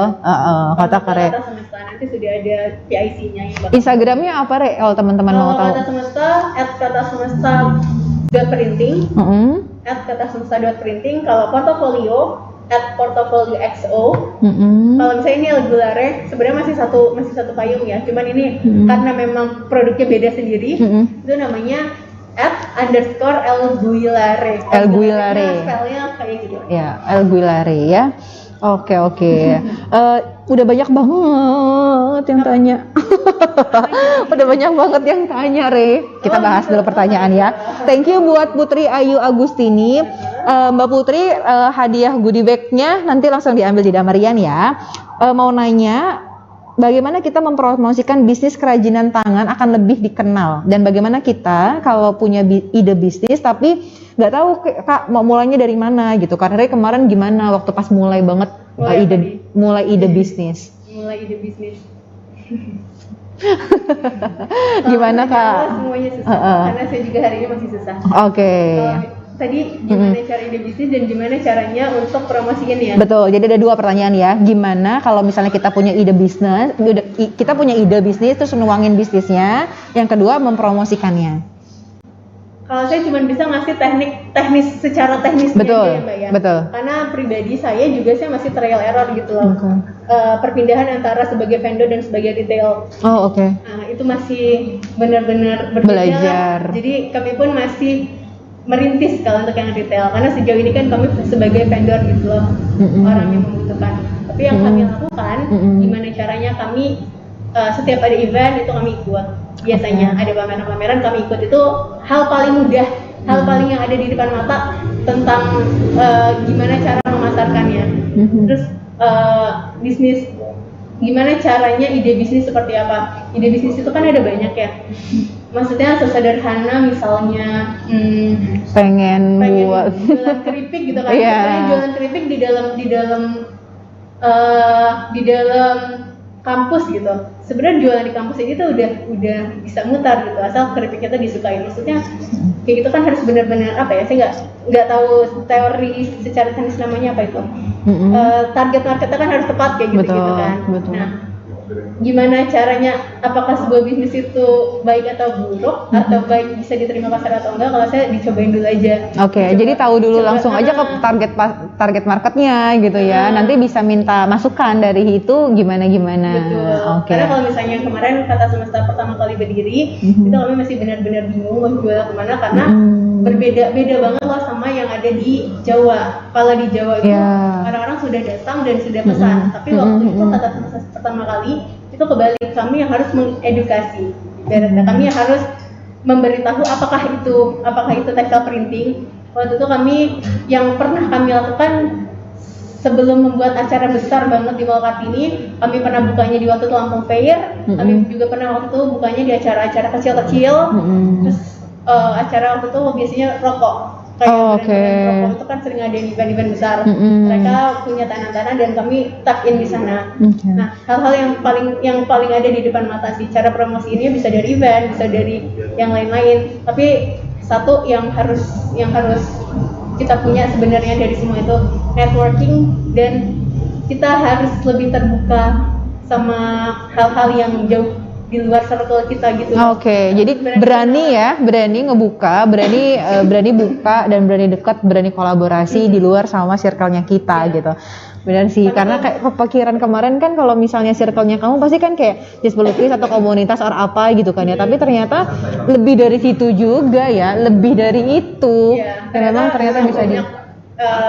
kontak ke Re. Nanti sudah ada PIC-nya yang bakal. Instagramnya apa Re? Kalau teman-teman mau tahu. @katasemesta.printing. @katasemesta.printing. Kalau portofolio @portofolioxo. Kalau misalnya ini Alguilare, sebenarnya masih satu payung ya. Cuman ini karena memang produknya beda sendiri, itu namanya @_Alguilare. Alguilare. Spellnya kayak gitu. Ya, Alguilare ya. Oke. Udah banyak banget yang tanya. Udah banyak banget yang tanya, Re. Kita bahas dulu pertanyaan ya. Thank you buat Putri Ayu Agustini. Mbak Putri, hadiah goodie bag-nya nanti langsung diambil di Damarian ya. Mau nanya, bagaimana kita mempromosikan bisnis kerajinan tangan akan lebih dikenal? Dan bagaimana kita kalau punya ide bisnis tapi nggak tahu Kak mau mulainya dari mana gitu. Karena kemarin gimana waktu pas mulai banget mulai ide bisnis? Mulai ide bisnis. Gimana Kak? Semuanya susah, karena saya juga hari ini masih susah. Oke. Tadi gimana cara ide bisnis dan gimana caranya untuk promosiin ya? Betul. Jadi ada 2 pertanyaan ya. Gimana kalau misalnya kita punya ide bisnis, terus nuangin bisnisnya. Yang kedua mempromosikannya. Kalau saya cuma bisa ngasih secara teknis betul, aja ya Mbak ya. Betul. Karena pribadi saya masih trial error gitu loh. Perpindahan antara sebagai vendor dan sebagai retail. Oh oke. Nah, itu masih benar-benar berbeda. Belajar. Jadi kami pun masih merintis kalau untuk yang retail. Karena sejauh ini kan kami sebagai vendor gitu loh, orang yang membutuhkan. Tapi yang kami lakukan, gimana caranya kami setiap ada event itu kami ikut. Biasanya ada pameran-pameran kami ikut, itu hal paling mudah, hal paling yang ada di depan mata tentang gimana cara memasarkannya. Terus bisnis, gimana caranya ide bisnis seperti apa? Ide bisnis itu kan ada banyak ya. Maksudnya sesederhana misalnya pengen buat jualan keripik gitu kan. Jualan keripik di dalam kampus gitu. Sebenarnya jualan di kampus ini tuh udah bisa mutar gitu, asal keripiknya tuh disukai. Maksudnya kayak gitu kan harus benar-benar apa ya? Saya nggak tahu teori secara teknis namanya apa itu. Target marketnya kan harus tepat kayak gitu kan. Betul. Nah, gimana caranya? Apakah sebuah bisnis itu baik atau buruk, atau baik bisa diterima pasar atau enggak? Kalau saya dicobain dulu aja. Oke, jadi tahu dulu langsung aja ke target marketnya gitu ya. Nanti bisa minta masukan dari itu gimana. Betul. Karena kalau misalnya kemarin Kata Semesta pertama kali berdiri, itu kami masih benar-benar bingung mau jual kemana karena berbeda banget loh sama yang ada di Jawa. Kalau di Jawa itu orang-orang sudah datang dan sudah pesan, tapi waktu itu Kata Semesta pertama kali itu kebalik, kami yang harus mengedukasi. Kami yang harus memberitahu apakah itu textile printing. Waktu itu kami yang pernah kami lakukan sebelum membuat acara besar banget di Mall Kartini, kami pernah bukanya di waktu itu Lampung Fair, kami juga pernah waktu itu bukanya di acara-acara kecil-kecil, terus acara waktu itu biasanya rokok, kayak rokok itu kan sering ada event-event besar, mereka punya tanah-tanah dan kami tag in di sana. Nah, hal-hal yang paling ada di depan mata sih, cara promosinya bisa dari event, bisa dari yang lain-lain, tapi satu yang harus kita punya sebenarnya dari semua itu networking, dan kita harus lebih terbuka sama hal-hal yang jauh di luar circle kita gitu. Oke, jadi berani ngebuka, berani buka dan berani dekat, berani kolaborasi di luar sama circle-nya kita gitu. Benar sih, karena kayak kepikiran kemarin kan kalau misalnya circle-nya kamu pasti kan kayak just pelukis atau komunitas atau apa gitu kan ya, tapi ternyata lebih dari situ juga ya, lebih dari itu. Dan memang ternyata bisa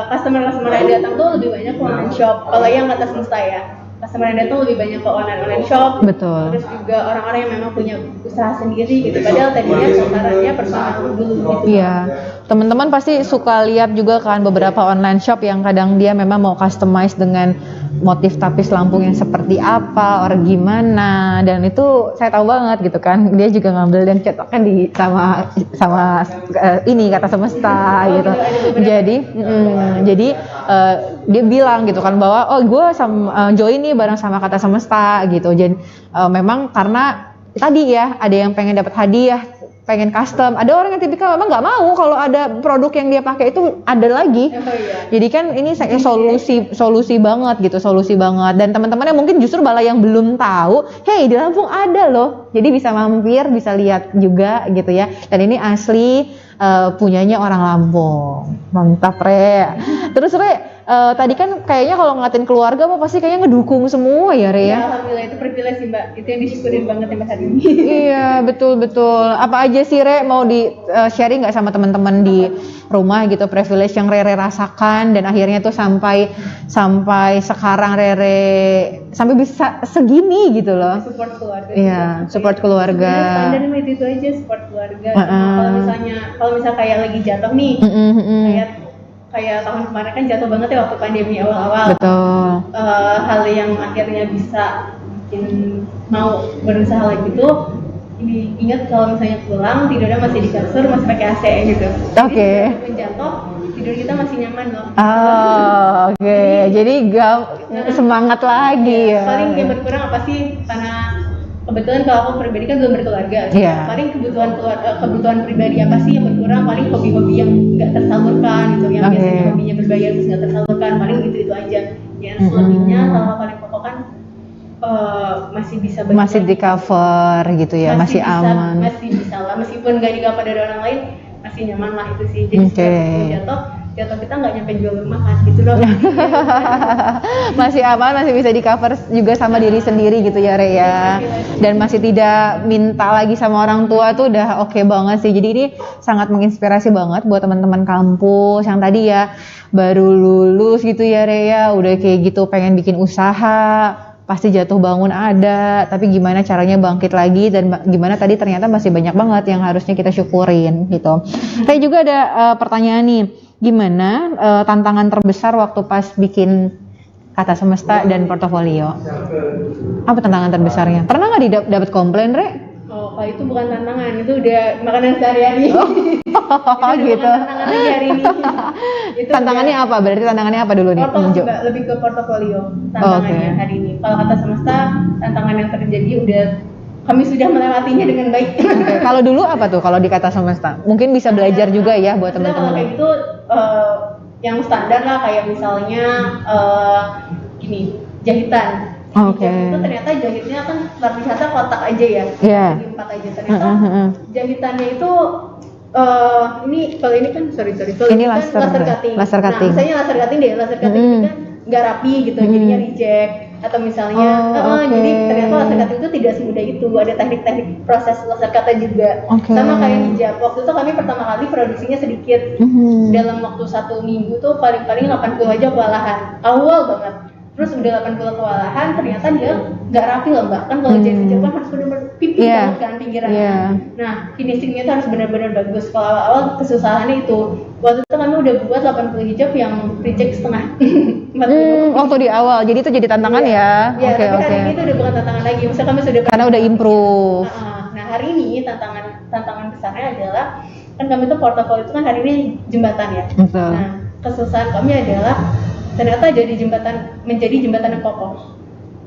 customer yang datang tuh lebih banyak ke online shop. Kalau yang Kata Semesta ya, customer yang datang lebih banyak ke online shop. Betul. Terus juga orang-orang yang memang punya usaha sendiri gitu. Padahal tadinya sasarannya personal dulu gitu. Iya. Teman-teman pasti suka lihat juga kan beberapa online shop yang kadang dia memang mau customize dengan motif tapis Lampung yang seperti apa, or gimana, dan itu saya tahu banget gitu kan. Dia juga ngambil dan cetakkan di sama ini Kata Semesta gitu. Jadi dia bilang gitu kan bahwa gue join nih bareng sama Kata Semesta gitu. Jadi memang karena tadi ya ada yang pengen dapat hadiah, pengen custom, ada orang yang tipikal memang nggak mau kalau ada produk yang dia pakai itu ada lagi. Jadi kan ini saya solusi banget gitu, solusi banget. Dan teman-temannya mungkin justru malah yang belum tahu, hey di Lampung ada loh, jadi bisa mampir, bisa lihat juga gitu ya. Dan ini asli punyanya orang Lampung, mantap Re. Terus Re, tadi kan kayaknya kalau ngeliatin keluarga mah pasti kayaknya ngedukung semua ya Re ya. Alhamdulillah, itu privilege sih Mbak, itu yang disyukurin banget ya Mbak hari ini. Iya betul. Apa aja sih Re mau di sharing nggak sama teman-teman di rumah gitu, privilege yang Rere rasakan dan akhirnya tuh sampai sekarang Rere sampai bisa segini gitu loh. Support keluarga. Iya, support keluarga. Standarnya itu aja, support keluarga. Kalau misalnya kayak lagi jatuh nih, kayak tahun kemarin kan jatuh banget ya waktu pandemi awal-awal. Betul. Hal yang akhirnya bisa bikin mau berusaha lagi tuh, ini ingat kalau misalnya pulang tidurnya masih di kasur, masih pakai AC gitu. Oke. Jadi jatuh tidur kita masih nyaman loh. Oh, oke. Jadi semangat lagi ya. Paling yang berkurang apa sih? Karena kebetulan kalau aku pribadi kan belum berkeluarga. Iya. Paling kebutuhan pribadi apa sih yang berkurang? Paling hobi-hobi yang nggak tersalurkan gitu, yang biasanya hobinya berbayar terus nggak tersalurkan. Paling itu aja. Yang selebihnya hal paling pokok kan masih bisa masih di cover gitu ya, masih aman. Masih bisa lah, meskipun nggak di cover dari orang lain, masih nyaman lah itu sih. Jadi setiap jatuh kita nggak nyampe jual rumah kan gitu loh. Masih aman, masih bisa di cover juga sama diri sendiri gitu ya Re ya. Dan masih tidak minta lagi sama orang tua tuh udah oke banget sih. Jadi ini sangat menginspirasi banget buat teman-teman kampus yang tadi ya baru lulus gitu ya Re ya, udah kayak gitu pengen bikin usaha. Pasti jatuh bangun ada, tapi gimana caranya bangkit lagi dan gimana tadi ternyata masih banyak banget yang harusnya kita syukurin gitu. Saya juga ada pertanyaan nih, gimana tantangan terbesar waktu pas bikin Kata Semesta dan portofolio? Apa tantangan terbesarnya? Pernah nggak dapat komplain, Re? Oh, kalau itu bukan tantangan, itu udah makanan sehari-hari. Oh, gitu. Tantangan lagi hari ini. Itu tantangannya apa? Berarti tantangannya apa dulu nih? Lebih ke portofolio tantangannya hari ini. Kalau Kata Semesta, tantangan yang terjadi udah kami sudah melewatinya dengan baik. Okay. Kalau dulu apa tuh kalau di Kata Semesta? Mungkin bisa belajar juga ya buat teman-teman. Kayak gitu yang standar lah, kayak misalnya gini, jahitan. Oke. Itu ternyata jahitnya kan lapisannya kotak aja ya. Iya. Jadi 4 aja ternyata. Jahitannya itu ini kalau ini kan sorry. Kalau ini kan laser cutting. Laser cutting. Nah, misalnya laser cutting deh, laser cutting ini kan nggak rapi gitu, jadinya reject. Atau misalnya, jadi ternyata laser cutting itu tidak semudah itu. Ada teknik-teknik proses laser cutting juga. Sama kayak hijab. Waktu itu kami pertama kali produksinya sedikit. Dalam waktu 1 minggu tuh paling-paling 80 aja kewalahan. Awal banget. Terus udah 80 kewalahan, ternyata dia nggak rapi loh Mbak. Kan kalau jadi hijab kan harus benar-benar pipih banget kan pinggirannya. Nah, finishingnya tuh harus benar-benar bagus. Kalau awal kesusahannya itu. Waktu itu kami udah buat 80 hijab yang reject setengah. Waktu di awal, jadi itu jadi tantangan ya? Iya, tapi hari ini itu udah bukan tantangan lagi. Misalnya kami sudah karena udah improve. Nah, hari ini tantangan besarnya adalah kan kami tuh portofolio itu kan hari ini jembatan ya. Betul. Nah, kesusahan kami adalah ternyata menjadi jembatan yang kokoh.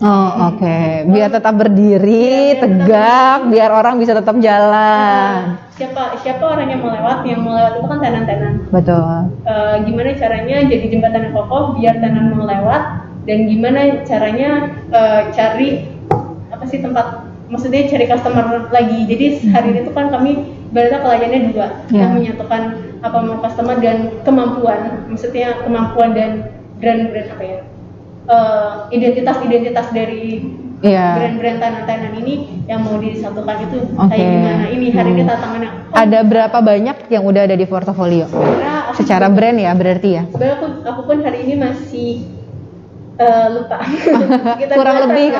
Oh, oke. Biar tetap berdiri, tegak, biar orang bisa tetap jalan. Siapa orang yang melewat itu kan tenan-tenan. Betul. Gimana caranya jadi jembatan yang kokoh biar tenan melewat, dan gimana caranya cari apa sih tempat, maksudnya cari customer lagi. Jadi hari ini tuh kan kami berarti pelayanannya 2, yang menyatukan apa mau customer dan kemampuan, maksudnya kemampuan dan brand apa ya, identitas dari brand-brand tenan-tenan ini yang mau disatukan itu kayak gimana. Ini hari ini tantangannya. Ada berapa banyak yang udah ada di portofolio? Secara brand ya berarti ya? Sebenarnya aku pun hari ini masih lupa. Kurang lebih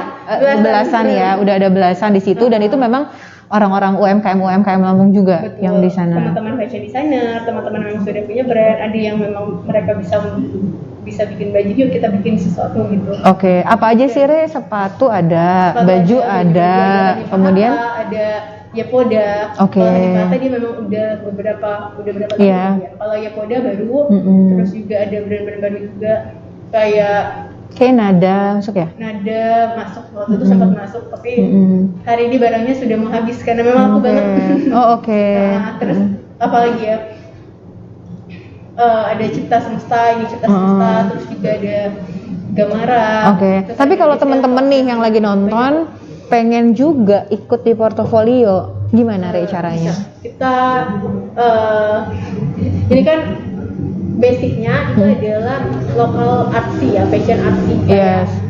belasan ya, udah ada belasan di situ, dan itu memang orang-orang UMKM Lampung juga. Betul. Yang di sana. Teman-teman fashion designer, teman-teman yang sudah punya brand, ada yang memang mereka bisa bikin baju, yuk kita bikin sesuatu gitu. Oke, apa aja sih Re? Sepatu ada, baju ada, kemudian ada Yepoda. Kalau Hanifata dia memang udah beberapa tahun ya. Kalau Yepoda baru, terus juga ada brand-brand baru juga kayak Nada masuk ya? Nada masuk, waktu itu sempat masuk, tapi hari ini barangnya sudah mau habis karena memang aku banget. Terus apalagi ya? Ada Cipta Semesta, terus juga ada Gamara. Tapi kalau teman-teman nih yang lagi nonton pengen juga ikut di portofolio, gimana Re caranya? Kita ini kan basicnya itu adalah lokal artsy ya, fashion artsy.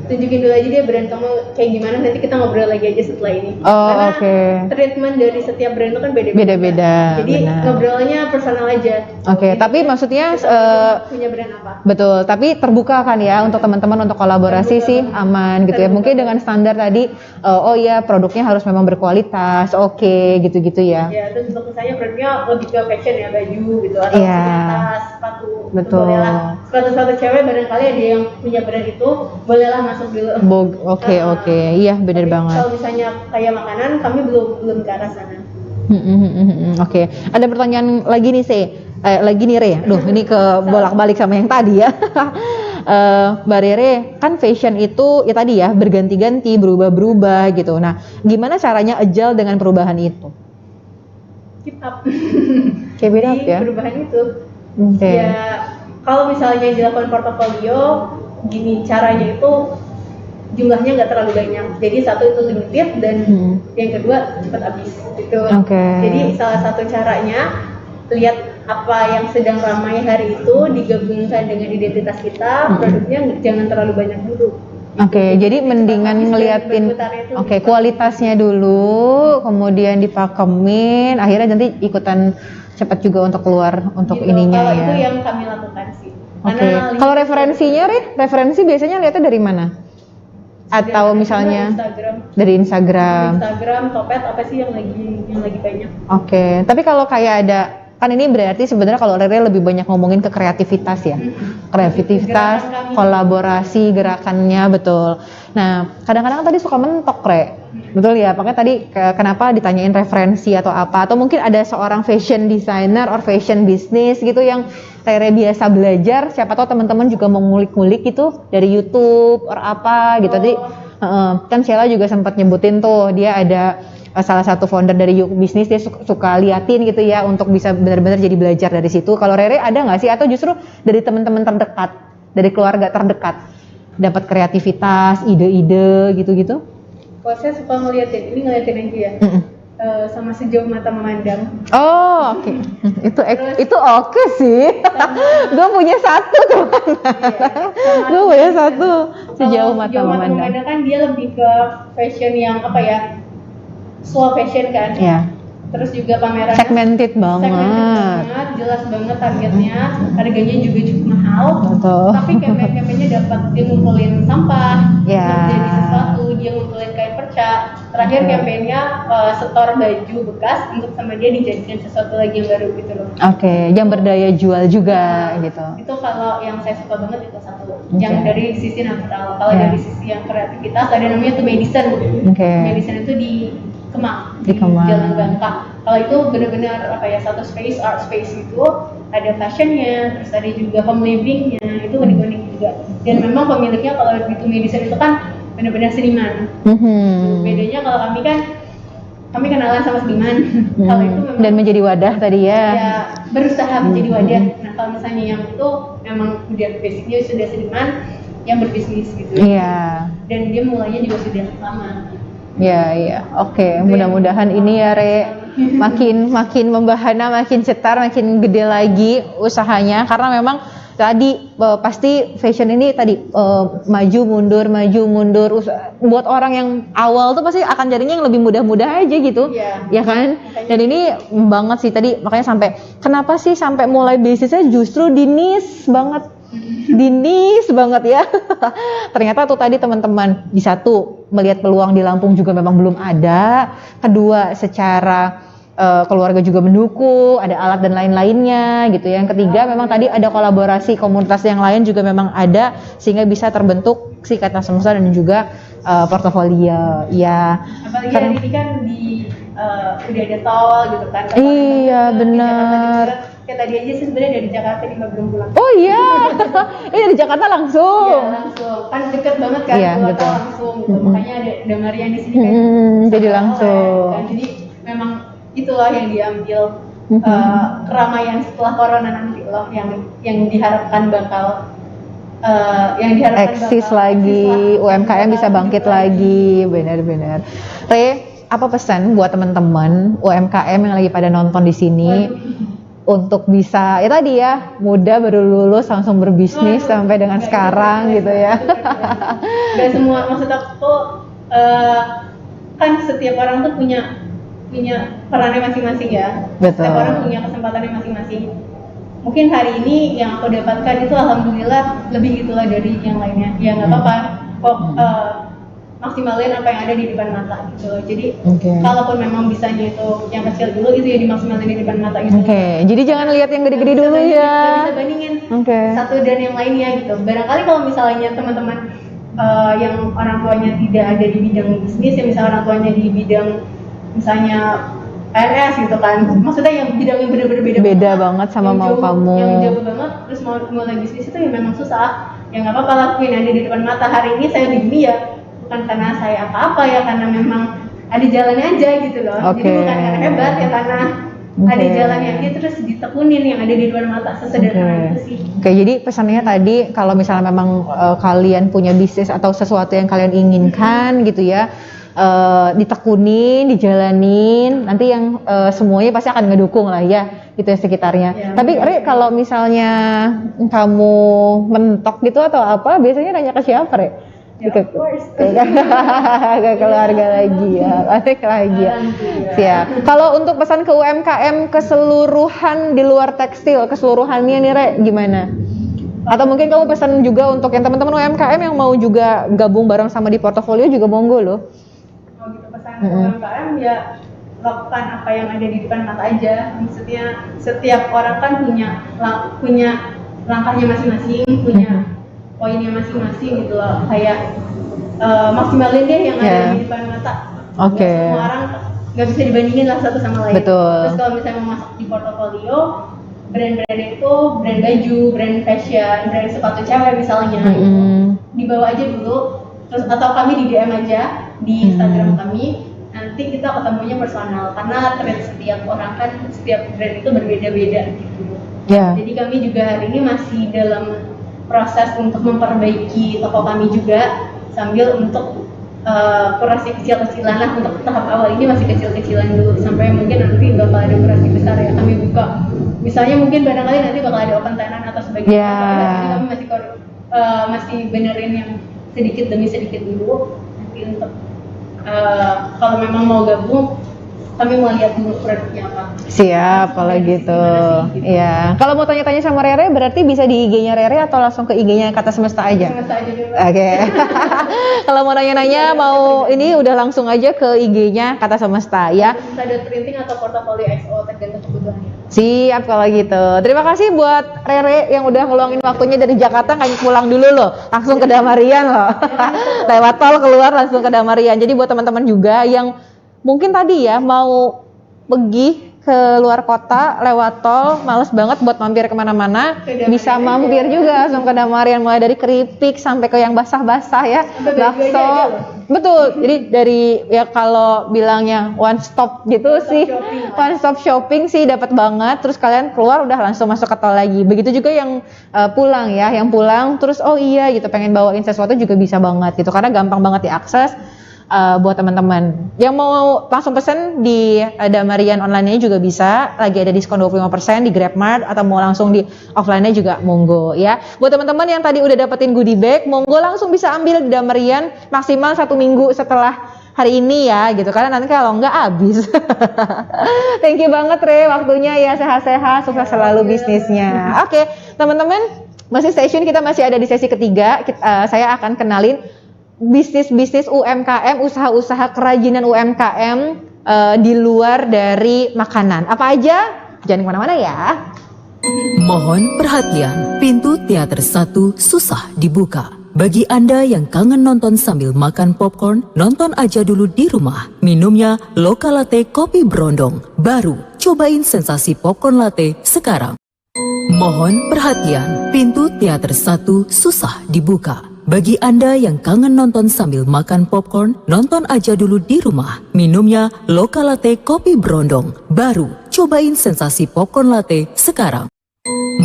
Tunjukin dulu aja dia brand kamu kayak gimana, nanti kita ngobrol lagi aja setelah ini. Karena treatment dari setiap brand itu kan beda-beda. Jadi ngobrolnya personal aja. Tapi maksudnya punya brand apa? Betul, tapi terbuka kan ya untuk teman-teman untuk kolaborasi sih aman gitu ya. Mungkin dengan standar tadi produknya harus memang berkualitas. Gitu-gitu ya. Ya, terus untuk misalnya brandnya lebih ke fashion ya, baju gitu atau tas, sepatu. Betul. Bolehlah. Sepatu cewek barangkali ada yang punya brand itu, bolehlah masuk dulu. Iya benar banget. Kalau misalnya kayak makanan, kami belum ke arah sana. Ada pertanyaan lagi nih sih. lagi nih Re, ini ke bolak-balik sama yang tadi ya. Mbak Rere, kan fashion itu ya tadi ya berganti-ganti, berubah-berubah gitu. Nah, gimana caranya agile dengan perubahan itu? Keep up. Keep it up Jadi ya. perubahan itu. Oke. Ya kalau misalnya dilakukan portofolio, gini caranya itu jumlahnya nggak terlalu banyak. Jadi satu itu limited dan yang kedua cepat habis gitu. Oke. Jadi salah satu caranya lihat apa yang sedang ramai hari itu digabungkan dengan identitas kita, produknya jangan terlalu banyak dulu. Oke, jadi mendingan ngeliatin kualitasnya dulu, kemudian dipakemin, akhirnya nanti ikutan cepat juga untuk keluar untuk Gitu, ininya kalau ya. itu yang kami lakukan sih. Oke. Kalau referensinya, referensi biasanya lihatnya dari mana? Atau misalnya dari Instagram. Topet apa sih yang lagi banyak? Oke. Tapi kalau kayak ada, kan ini berarti sebenarnya kalau Rere lebih banyak ngomongin ke kreativitas ya. Kreativitas, kolaborasi, gerakannya betul. Nah, kadang-kadang tadi suka mentok, Re. Betul ya, makanya tadi kenapa ditanyain referensi atau apa, atau mungkin ada seorang fashion designer or fashion business gitu yang Rere biasa belajar, siapa tahu teman-teman juga mau ngulik-ngulik gitu dari YouTube or apa gitu. Tadi kan Sheila juga sempat nyebutin tuh dia ada salah satu founder dari Yuk Bisnis, dia suka liatin gitu ya untuk bisa benar-benar jadi belajar dari situ. Kalau Rere ada nggak sih, atau justru dari teman-teman terdekat, dari keluarga terdekat dapat kreativitas, ide-ide gitu-gitu? Kalau saya suka ngeliatin aja ya. Sama sejauh mata memandang. Oh, oke. Itu oke sih. Gue punya satu tuh. Gue punya satu. Sejauh mata memandang kan dia lebih ke fashion yang apa ya? Slow fashion kan. Iya. Terus juga pameran Segmented banget. Jelas banget targetnya, harganya juga cukup mahal. Betul. Tapi campaign-campaignnya dapat, dia ngumpulin sampah, Ya. jadi sesuatu, dia ngumpulin kain perca. Terakhir campaignnya setor baju bekas untuk sama dia dijadikan sesuatu lagi yang baru gitu loh. Oke, yang berdaya jual juga gitu. Itu kalau yang saya suka banget itu satu. Yang dari sisi natural. Kalau dari sisi yang kreativitas ada namanya tuh Madison. Madison itu di Kemang, di Jalan Bangka. Kalau itu benar-benar apa ya, satu space, art space itu ada fashionnya, terus ada juga home livingnya, itu unik-unik juga. Dan memang pemiliknya kalau di Madison itu kan benar-benar seniman. Bedanya kalau kami kenalan sama seniman. Kalau itu memang dan menjadi wadah tadi ya. Ya berusaha menjadi wadah. Nah kalau misalnya yang itu memang udah basicnya sudah seniman yang berbisnis gitu. Iya. Dan dia mulainya juga sudah lama. Ya, oke. Mudah-mudahan ini ya Re makin membahana, makin cetar, makin gede lagi usahanya. Karena memang tadi pasti fashion ini tadi maju mundur. Buat orang yang awal tuh pasti akan jadinya yang lebih mudah-mudah aja gitu, ya kan? Dan ini banget sih tadi, makanya sampai kenapa sih sampai mulai bisnisnya justru di niche banget ya. Ternyata tuh tadi teman-teman, di satu melihat peluang di Lampung juga memang belum ada, kedua secara keluarga juga mendukung, ada alat dan lain-lainnya gitu. Yang ketiga memang tadi ada kolaborasi komunitas yang lain juga memang ada, sehingga bisa terbentuk si Kata Semesta dan juga portofolio ya. Apalagi hari ini kan udah ada tol gitu kan. Iya benar. Kayak tadi aja sih sebenarnya dari Jakarta di belum pulang. Oh iya, ini dari Jakarta langsung. Iya langsung, kan deket banget kan, iya, betul. Langsung gitu. Makanya ada Marian di sini kan. Jadi langsung. Kan. Jadi memang itulah yang diambil keramaian setelah corona nanti loh, yang diharapkan bakal eksis lagi, UMKM bisa bangkit lagi, benar-benar. Re, apa pesan buat teman-teman UMKM yang lagi pada nonton di sini untuk bisa ya tadi ya muda baru lulus langsung berbisnis sampai dengan sekarang gitu ya? Gak semua, maksud aku kan setiap orang tuh punya perannya masing-masing ya. Betul. Setiap orang punya kesempatannya masing-masing. Mungkin hari ini yang aku dapatkan itu alhamdulillah lebih gitulah dari yang lainnya. Ya nggak apa-apa. Kok maksimalin apa yang ada di depan mata gitu. Jadi kalaupun memang bisanya itu yang kecil dulu itu ya dimaksimalin di depan mata gitu. Jadi jangan lihat yang gede-gede dulu ya. Bisa bandingin satu dan yang lainnya gitu. Barangkali kalau misalnya teman-teman yang orang tuanya tidak ada di bidang bisnis, ya misalnya orang tuanya di bidang misalnya PNS gitu kan, maksudnya yang bidangnya bener-bener Beda banget sama yang mau jauh, kamu. yang jauh banget, terus mau mulai bisnis itu ya memang susah. Ya nggak apa-apa, lakuin ada di depan mata. Hari ini saya begini ya bukan karena saya apa-apa ya, karena memang ada jalannya aja gitu loh. Jadi bukan karena hebat ya, karena ada jalannya aja, terus ditekunin yang ada di depan mata, sesederhana itu sih. Oke, jadi pesannya tadi kalau misalnya memang kalian punya bisnis atau sesuatu yang kalian inginkan gitu ya, ditekunin, dijalanin, nanti yang semuanya pasti akan ngedukung lah ya, gitu ya sekitarnya. Ya, Tapi Re, kalau misalnya kamu mentok gitu atau apa, biasanya nanya ke siapa, Re? Ya, of course. Ke keluarga lagi ya, balik lagi ya. Siap. Kalau untuk pesan ke UMKM keseluruhan di luar tekstil, keseluruhannya nih Re, gimana? Atau mungkin kamu pesan juga untuk yang teman-teman UMKM yang mau juga gabung bareng sama di portofolio juga monggo loh. Kalau gitu pesan UMKM ya lakukan apa yang ada di depan mata aja. Maksudnya setiap orang kan punya langkahnya masing-masing, punya poinnya masing-masing gitu loh. Kayak maksimalin deh yang ada di depan mata. Oke. Semua orang nggak bisa dibandingin lah satu sama lain. Betul. Terus kalau misalnya mau masuk di portofolio, brand-brand itu brand baju, brand fashion, brand sepatu cewek misalnya, dibawa aja dulu. Terus atau kami di DM aja di Instagram kami. Nanti kita ketemunya personal karena tren setiap orang kan, setiap brand itu berbeda-beda gitu. Yeah. Jadi kami juga hari ini masih dalam proses untuk memperbaiki toko kami juga, sambil untuk kurasi kecil-kecilan lah. Untuk tahap awal ini masih kecil-kecilan dulu, sampai mungkin nanti bakal ada kurasi besar ya kami buka. Misalnya mungkin barangkali nanti bakal ada open tenan atau sebagainya. Jadi kami masih benerin yang sedikit demi sedikit dulu. Nanti untuk kalau memang mau gabung, kami mau lihat dulu produknya apa. Siap, kalau gitu. Iya. Kalau mau tanya-tanya sama Rere, berarti bisa di IG-nya Rere atau langsung ke IG-nya Kata Semesta aja? Semesta aja dulu. Oke. Kalau mau nanya-nanya, mau ini udah langsung aja ke IG-nya Kata Semesta ya. Bisa ada printing atau portofolio XO, tergantung kebutuhannya. Siap kalau gitu. Terima kasih buat Rere yang udah ngeluangin waktunya dari Jakarta, nggak pulang dulu loh, langsung ke Damarian loh. Lewat tol keluar langsung ke Damarian. Jadi buat teman-teman juga yang mungkin tadi ya mau pergi ke luar kota lewat tol, males banget buat mampir kemana-mana, bisa mampir juga langsung ke Damarian, mulai dari keripik sampai ke yang basah-basah ya, bakso. Betul, jadi dari ya kalau bilangnya one stop gitu sih, one stop shopping sih dapat banget. Terus kalian keluar udah langsung masuk ke tol lagi. Begitu juga yang pulang ya, yang pulang terus oh iya gitu pengen bawain sesuatu juga bisa banget gitu, karena gampang banget diakses. Buat teman-teman yang mau langsung pesen di Damarian online-nya juga bisa, lagi ada diskon 25% di GrabMart, atau mau langsung di offline-nya juga monggo ya. Buat teman-teman yang tadi udah dapetin goodie bag, monggo langsung bisa ambil di Damarian maksimal 1 minggu setelah hari ini ya gitu, karena nanti kalau enggak habis. Thank you banget Re waktunya ya, sehat-sehat, sukses selalu bisnisnya. Oke, teman-teman, masih session kita masih ada di sesi ketiga. Saya akan kenalin bisnis-bisnis UMKM, usaha-usaha kerajinan UMKM di luar dari makanan. Apa aja? Jangan kemana-mana ya. Mohon perhatian, pintu teater 1 susah dibuka. Bagi Anda yang kangen nonton sambil makan popcorn, nonton aja dulu di rumah. Minumnya Loka Latte Kopi Brondong. Baru, cobain sensasi popcorn latte sekarang. Mohon perhatian, pintu teater 1 susah dibuka. Bagi Anda yang kangen nonton sambil makan popcorn, nonton aja dulu di rumah. Minumnya Loka Latte Kopi Brondong. Baru, cobain sensasi popcorn latte sekarang.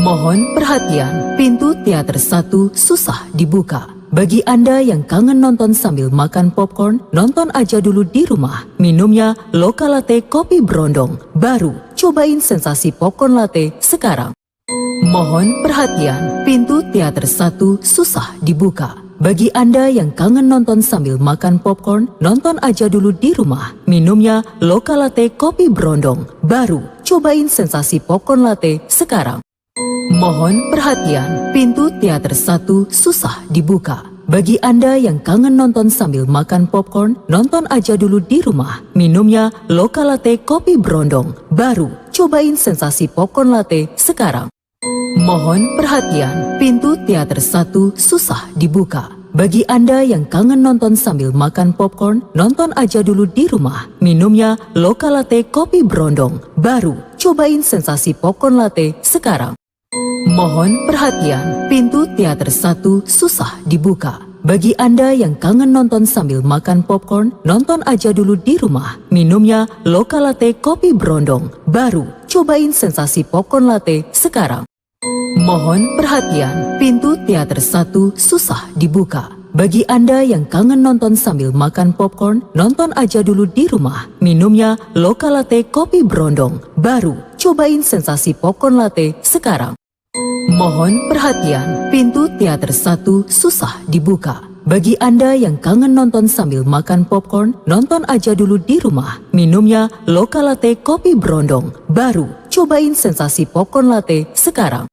Mohon perhatian, pintu teater 1 susah dibuka. Bagi Anda yang kangen nonton sambil makan popcorn, nonton aja dulu di rumah. Minumnya Loka Latte Kopi Brondong. Baru, cobain sensasi popcorn latte sekarang. Mohon perhatian, pintu teater 1 susah dibuka. Bagi Anda yang kangen nonton sambil makan popcorn, nonton aja dulu di rumah. Minumnya Loka Latte Kopi Brondong. Baru, cobain sensasi popcorn latte sekarang. Mohon perhatian, pintu teater 1 susah dibuka. Bagi Anda yang kangen nonton sambil makan popcorn, nonton aja dulu di rumah. Minumnya Loka Latte Kopi Brondong. Baru, cobain sensasi popcorn latte sekarang. Mohon perhatian, pintu teater 1 susah dibuka. Bagi Anda yang kangen nonton sambil makan popcorn, nonton aja dulu di rumah. Minumnya Loka Latte Kopi Brondong. Baru, cobain sensasi popcorn latte sekarang. Mohon perhatian, pintu teater 1 susah dibuka. Bagi Anda yang kangen nonton sambil makan popcorn, nonton aja dulu di rumah. Minumnya Loka Latte Kopi Brondong. Baru, cobain sensasi popcorn latte sekarang. Mohon perhatian, pintu teater 1 susah dibuka. Bagi Anda yang kangen nonton sambil makan popcorn, nonton aja dulu di rumah. Minumnya Loka Latte Kopi Brondong. Baru, cobain sensasi popcorn latte sekarang. Mohon perhatian, pintu teater 1 susah dibuka. Bagi Anda yang kangen nonton sambil makan popcorn, nonton aja dulu di rumah. Minumnya Loka Latte Kopi Brondong. Baru, cobain sensasi popcorn latte sekarang.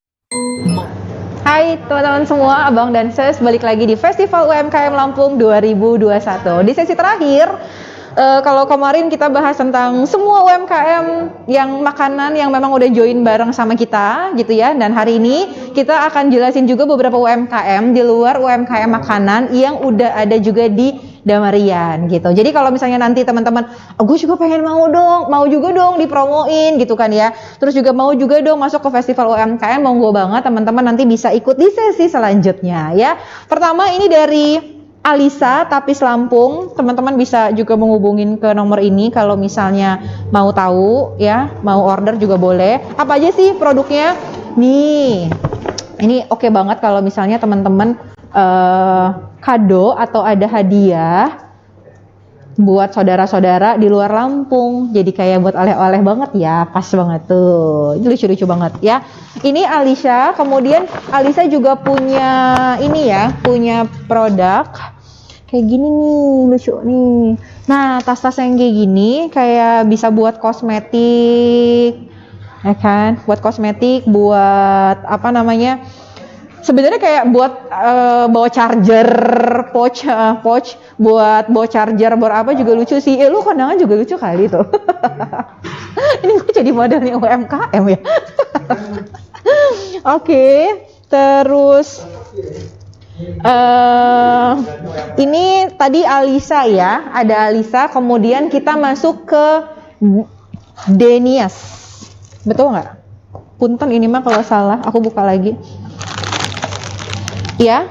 Hai teman-teman semua, Abang dan Ses balik lagi di Festival UMKM Lampung 2021. Di sesi terakhir, kalau kemarin kita bahas tentang semua UMKM yang makanan yang memang udah join bareng sama kita gitu ya. Dan hari ini kita akan jelasin juga beberapa UMKM di luar UMKM makanan yang udah ada juga di Damarian gitu. Jadi kalau misalnya nanti teman-teman, gue juga pengen mau juga dong dipromoin gitu kan ya. Terus juga mau juga dong masuk ke Festival UMKM, monggo banget teman-teman nanti bisa ikut di sesi selanjutnya ya. Pertama ini dari Alisa Tapis Lampung, teman-teman bisa juga menghubungin ke nomor ini kalau misalnya mau tahu ya, mau order juga boleh. Apa aja sih produknya? Nih, ini oke banget kalau misalnya teman-teman kado atau ada hadiah buat saudara-saudara di luar Lampung. Jadi kayak buat oleh-oleh banget ya, pas banget tuh. Ini lucu-lucu banget ya. Ini Alisa, kemudian Alisa juga punya ini ya, punya produk kayak gini nih, lucu nih. Nah, tas-tas yang kayak gini kayak bisa buat kosmetik, ya kan? Buat kosmetik, buat apa namanya? Sebenarnya kayak buat bawa charger, pouch, buat bawa charger, buat apa juga lucu sih. Lu kondangan juga lucu kali tuh. Ini gue jadi modelnya UMKM ya. Oke, terus ini tadi Alisa ya, ada Alisa. Kemudian kita masuk ke Denias, betul nggak? Punten ini mah kalau salah, aku buka lagi. Ya,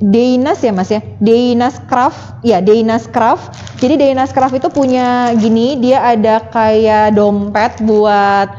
Deinas ya mas ya, Deinas Craft ya, Deinas Craft. Jadi Deinas Craft itu punya gini, dia ada kayak dompet buat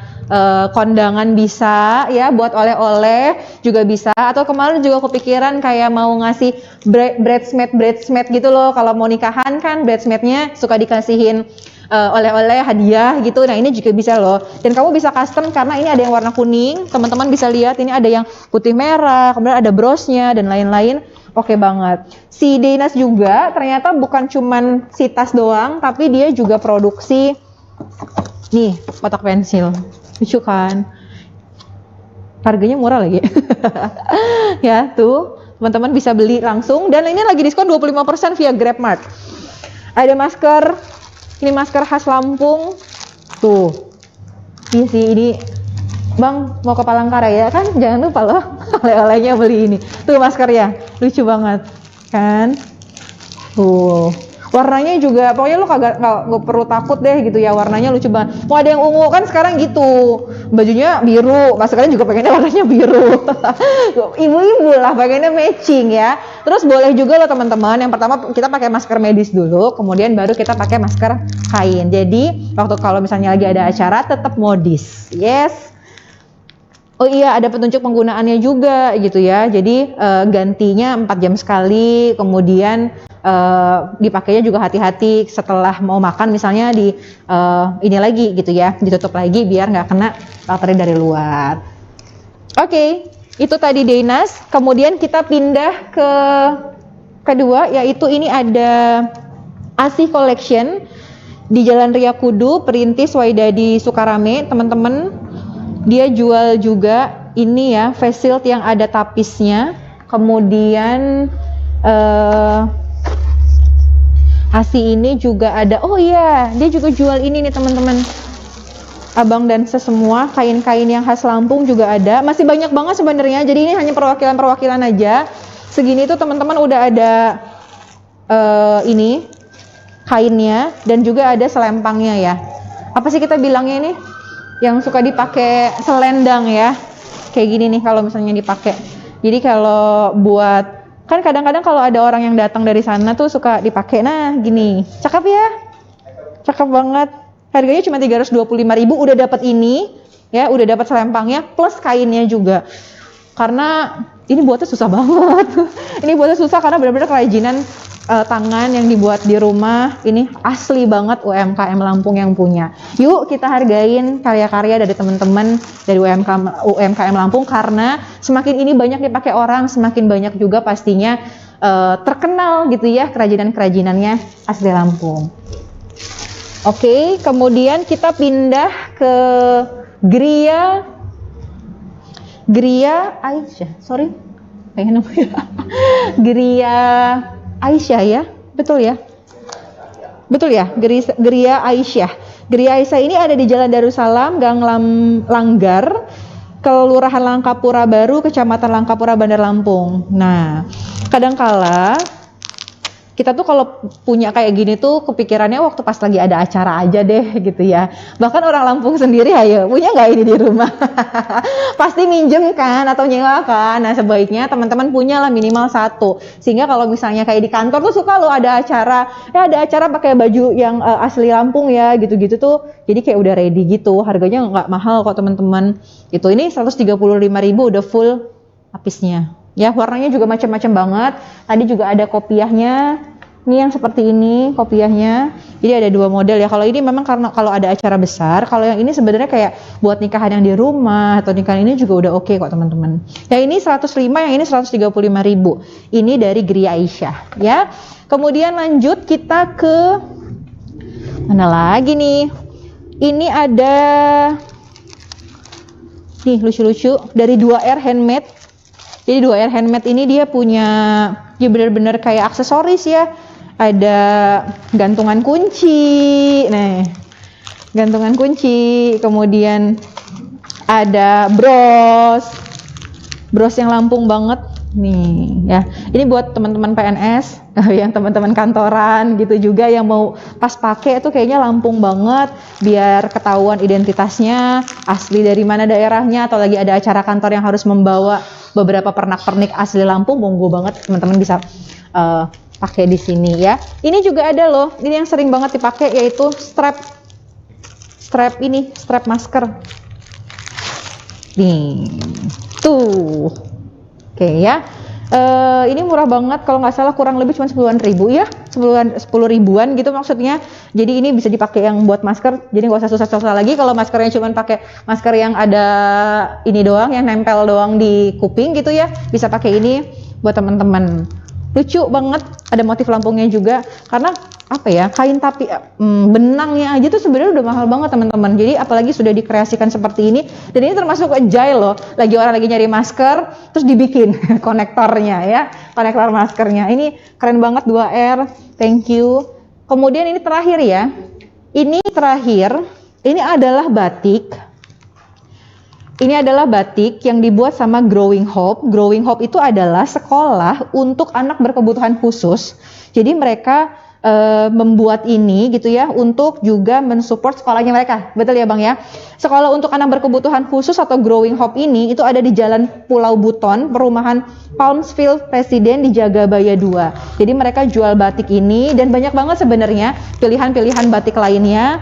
kondangan bisa ya, buat oleh-oleh juga bisa. Atau kemarin juga kepikiran kayak mau ngasih bridesmaid gitu loh, kalau mau nikahan kan bridesmaidnya suka dikasihin oleh-oleh hadiah gitu. Nah ini juga bisa loh, dan kamu bisa custom karena ini ada yang warna kuning, teman-teman bisa lihat ini ada yang putih merah, kemudian ada brosnya dan lain-lain. Oke banget. Si Deinas juga ternyata bukan cuman si tas doang, tapi dia juga produksi nih kotak pensil, lucu kan, harganya murah lagi. Ya tuh teman-teman bisa beli langsung, dan ini lagi diskon 25% via GrabMart. Ada masker. Ini masker khas Lampung. Tuh. Ini sih, ini Bang mau ke Palangkaraya kan? Jangan lupa loh oleh-olehnya beli ini. Tuh maskernya. Lucu banget. Kan? Tuh. Warnanya juga, pokoknya lu kagak perlu takut deh gitu ya, warnanya lucu banget. Mau ada yang ungu kan sekarang gitu, bajunya biru, maskernya juga pengennya warnanya biru. Ibu-ibu lah pengennya matching ya. Terus boleh juga loh teman-teman, yang pertama kita pakai masker medis dulu, kemudian baru kita pakai masker kain. Jadi waktu kalau misalnya lagi ada acara tetap modis. Yes. Oh iya, ada petunjuk penggunaannya juga gitu ya. Jadi gantinya 4 jam sekali, kemudian dipakainya juga hati-hati setelah mau makan misalnya di ini lagi gitu ya, ditutup lagi biar nggak kena bakteri dari luar. Oke, itu tadi Deinas. Kemudian kita pindah ke kedua, yaitu ini ada Asih Collection di Jalan Ria Kudu, Perintis Waidadi Sukarame, teman-teman. Dia jual juga ini ya, face shield yang ada tapisnya. Kemudian Asih ini juga ada, oh iya, dia juga jual ini nih teman-teman. Abang dan semua kain-kain yang khas Lampung juga ada. Masih banyak banget sebenarnya. Jadi ini hanya perwakilan-perwakilan aja. segini tuh teman-teman udah ada ini kainnya dan juga ada selempangnya ya. Apa sih kita bilangnya ini? Yang suka dipakai selendang ya. Kayak gini nih kalau misalnya dipakai. Jadi kalau buat, kan kadang-kadang kalau ada orang yang datang dari sana tuh suka dipakai. Nah, gini. Cakep ya? Cakep banget. Harganya cuma 325.000 udah dapat ini ya, udah dapat selempangnya plus kainnya juga. Karena ini buatnya susah banget. Ini buatnya susah karena benar-benar kerajinan tangan yang dibuat di rumah. Ini asli banget UMKM Lampung yang punya. Yuk kita hargain karya-karya dari teman-teman dari UMKM Lampung, karena semakin ini banyak dipakai orang, semakin banyak juga pastinya terkenal gitu ya kerajinan-kerajinannya asli Lampung. Oke, kemudian kita pindah ke Gria Aisyah, sorry, pengen Gria Aisyah ya, betul ya, Gria Aisyah. Gria Aisyah ini ada di Jalan Darussalam, Gang Langgar, Kelurahan Langkapura Baru, Kecamatan Langkapura, Bandar Lampung. Nah, kadangkala kita tuh kalau punya kayak gini tuh kepikirannya waktu pas lagi ada acara aja deh gitu ya. Bahkan orang Lampung sendiri ayo punya nggak ini di rumah? Pasti minjem kan atau nyewa kan. Nah sebaiknya teman-teman punya lah minimal satu. Sehingga kalau misalnya kayak di kantor tuh suka lo ada acara pakai baju yang asli Lampung ya gitu-gitu tuh. Jadi kayak udah ready gitu. Harganya nggak mahal kok teman-teman. Itu ini 135.000 udah full lapisnya. Ya, warnanya juga macam-macam banget. Tadi juga ada kopiahnya. Ini yang seperti ini kopiahnya. Jadi ada dua model ya. Kalau ini memang karena kalau ada acara besar. Kalau yang ini sebenarnya kayak buat nikahan yang di rumah atau nikahan ini juga udah oke kok teman-teman. Yang ini 105, yang ini 135.000. Ini dari Gria Aisyah ya. Kemudian lanjut kita ke mana lagi nih? Ini ada nih lucu-lucu dari 2R Handmade. Jadi 2R Handmade ini dia punya ya benar-benar kayak aksesoris ya. Ada gantungan kunci. Nah, gantungan kunci, kemudian ada bros yang Lampung banget nih ya. Ini buat teman-teman PNS, yang teman-teman kantoran gitu juga yang mau pas pakai itu kayaknya Lampung banget, biar ketahuan identitasnya asli dari mana daerahnya, atau lagi ada acara kantor yang harus membawa beberapa pernak-pernik asli Lampung, monggo banget teman-teman bisa pakai di sini ya. Ini juga ada loh, ini yang sering banget dipakai yaitu strap masker. Nih, tuh, oke ya. Ini murah banget, kalau nggak salah kurang lebih cuma 10-an ribu ya, 10 ribuan gitu maksudnya. Jadi ini bisa dipakai yang buat masker, jadi nggak usah susah-susah lagi. Kalau maskernya cuma pakai masker yang ada ini doang, yang nempel doang di kuping gitu ya, bisa pakai ini buat teman-teman. Lucu banget, ada motif Lampungnya juga, karena apa ya, kain tapi benangnya aja tuh sebenarnya udah mahal banget teman-teman. Jadi apalagi sudah dikreasikan seperti ini, dan ini termasuk agile loh. Lagi orang lagi nyari masker, terus dibikin konektornya ya, konektor maskernya. Ini keren banget 2R, thank you. Kemudian ini terakhir ya, ini adalah batik. Ini adalah batik yang dibuat sama Growing Hope. Growing Hope itu adalah sekolah untuk anak berkebutuhan khusus. Jadi mereka membuat ini gitu ya untuk juga mensupport sekolahnya mereka. Betul ya Bang ya? Sekolah untuk anak berkebutuhan khusus atau Growing Hope ini itu ada di Jalan Pulau Buton, perumahan Palmsfield Presiden di Jagabaya 2. Jadi mereka jual batik ini dan banyak banget sebenarnya pilihan-pilihan batik lainnya.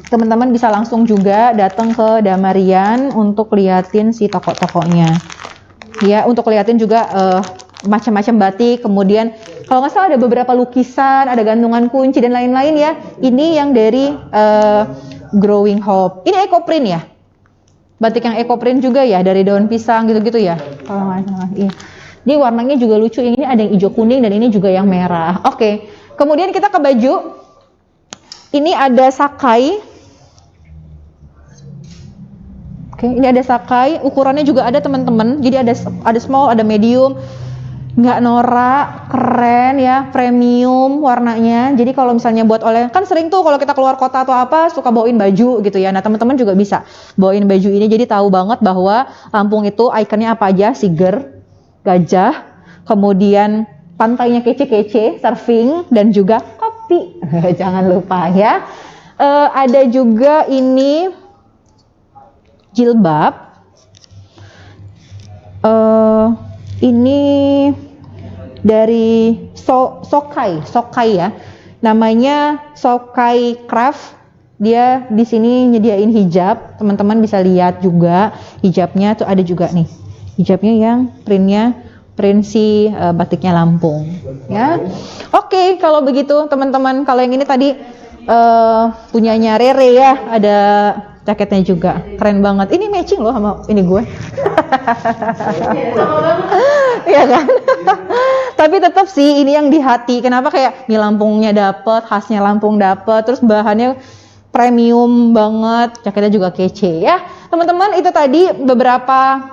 Teman-teman bisa langsung juga datang ke Damarian untuk liatin si toko-tokonya. Ya, untuk liatin juga macam-macam batik. Kemudian kalau nggak salah ada beberapa lukisan, ada gantungan kunci dan lain-lain ya. Ini yang dari Growing Hope. Ini eco-print ya? Batik yang eco-print juga ya, dari daun pisang gitu-gitu ya? Kalau nggak salah, iya. Ini warnanya juga lucu. Yang ini ada yang hijau kuning dan ini juga yang merah. Oke. Kemudian kita ke baju. Ini ada sakai. Oke, ini ada sakai, ukurannya juga ada teman-teman. Jadi ada small, ada medium, nggak norak, keren ya, premium warnanya. Jadi kalau misalnya buat oleh, kan sering tuh kalau kita keluar kota atau apa suka bawain baju gitu ya. Nah teman-teman juga bisa bawain baju ini. Jadi tahu banget bahwa Lampung itu ikonnya apa aja, siger. gajah, kemudian pantainya kece-kece, surfing, dan juga kopi. Jangan lupa ya. Ada juga ini jilbab. Ini dari Sokai ya. Namanya Sokai Craft. Dia di sini nyediain hijab. Teman-teman bisa lihat juga hijabnya tuh ada juga nih. Hijabnya yang print si batiknya Lampung ya. Oke, kalau begitu teman-teman, kalau yang ini tadi punyanya Rere ya, ada jaketnya juga keren banget. Ini matching loh sama ini gue. Iya kan? Tapi tetap sih ini yang di hati. Kenapa kayak mie Lampungnya dapet, khasnya Lampung dapet, terus bahannya premium banget, jaketnya juga kece ya. Teman-teman, itu tadi beberapa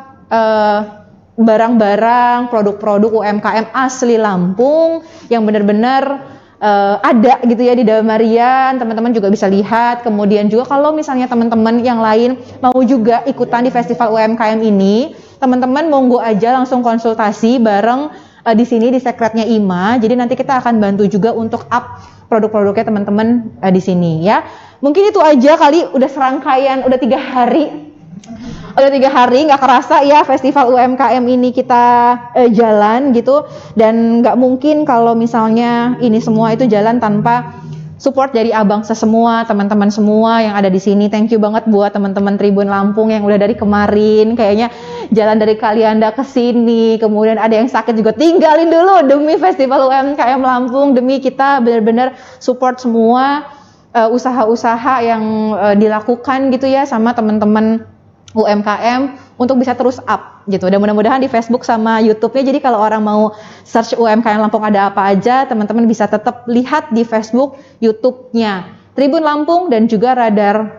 barang-barang, produk-produk UMKM asli Lampung yang benar-benar ada gitu ya di Damarian. Teman-teman juga bisa lihat. Kemudian juga kalau misalnya teman-teman yang lain mau juga ikutan di festival UMKM ini, teman-teman monggo aja langsung konsultasi bareng di sini di sekretnya IMA. Jadi nanti kita akan bantu juga untuk up produk-produknya teman-teman di sini ya. Mungkin itu aja kali, udah serangkaian, udah 3 hari. Udah 3 hari nggak kerasa ya festival UMKM ini kita jalan gitu, dan nggak mungkin kalau misalnya ini semua itu jalan tanpa support dari abang semua, teman-teman semua yang ada di sini. Thank you banget buat teman-teman Tribun Lampung yang udah dari kemarin kayaknya jalan dari Kalianda ke sini, kemudian ada yang sakit juga tinggalin dulu demi festival UMKM Lampung, demi kita benar-benar support semua usaha-usaha yang dilakukan gitu ya sama teman-teman UMKM untuk bisa terus up gitu. Dan mudah-mudahan di Facebook sama YouTube-nya, jadi kalau orang mau search UMKM Lampung ada apa aja, teman-teman bisa tetap lihat di Facebook, YouTube-nya Tribun Lampung dan juga Radar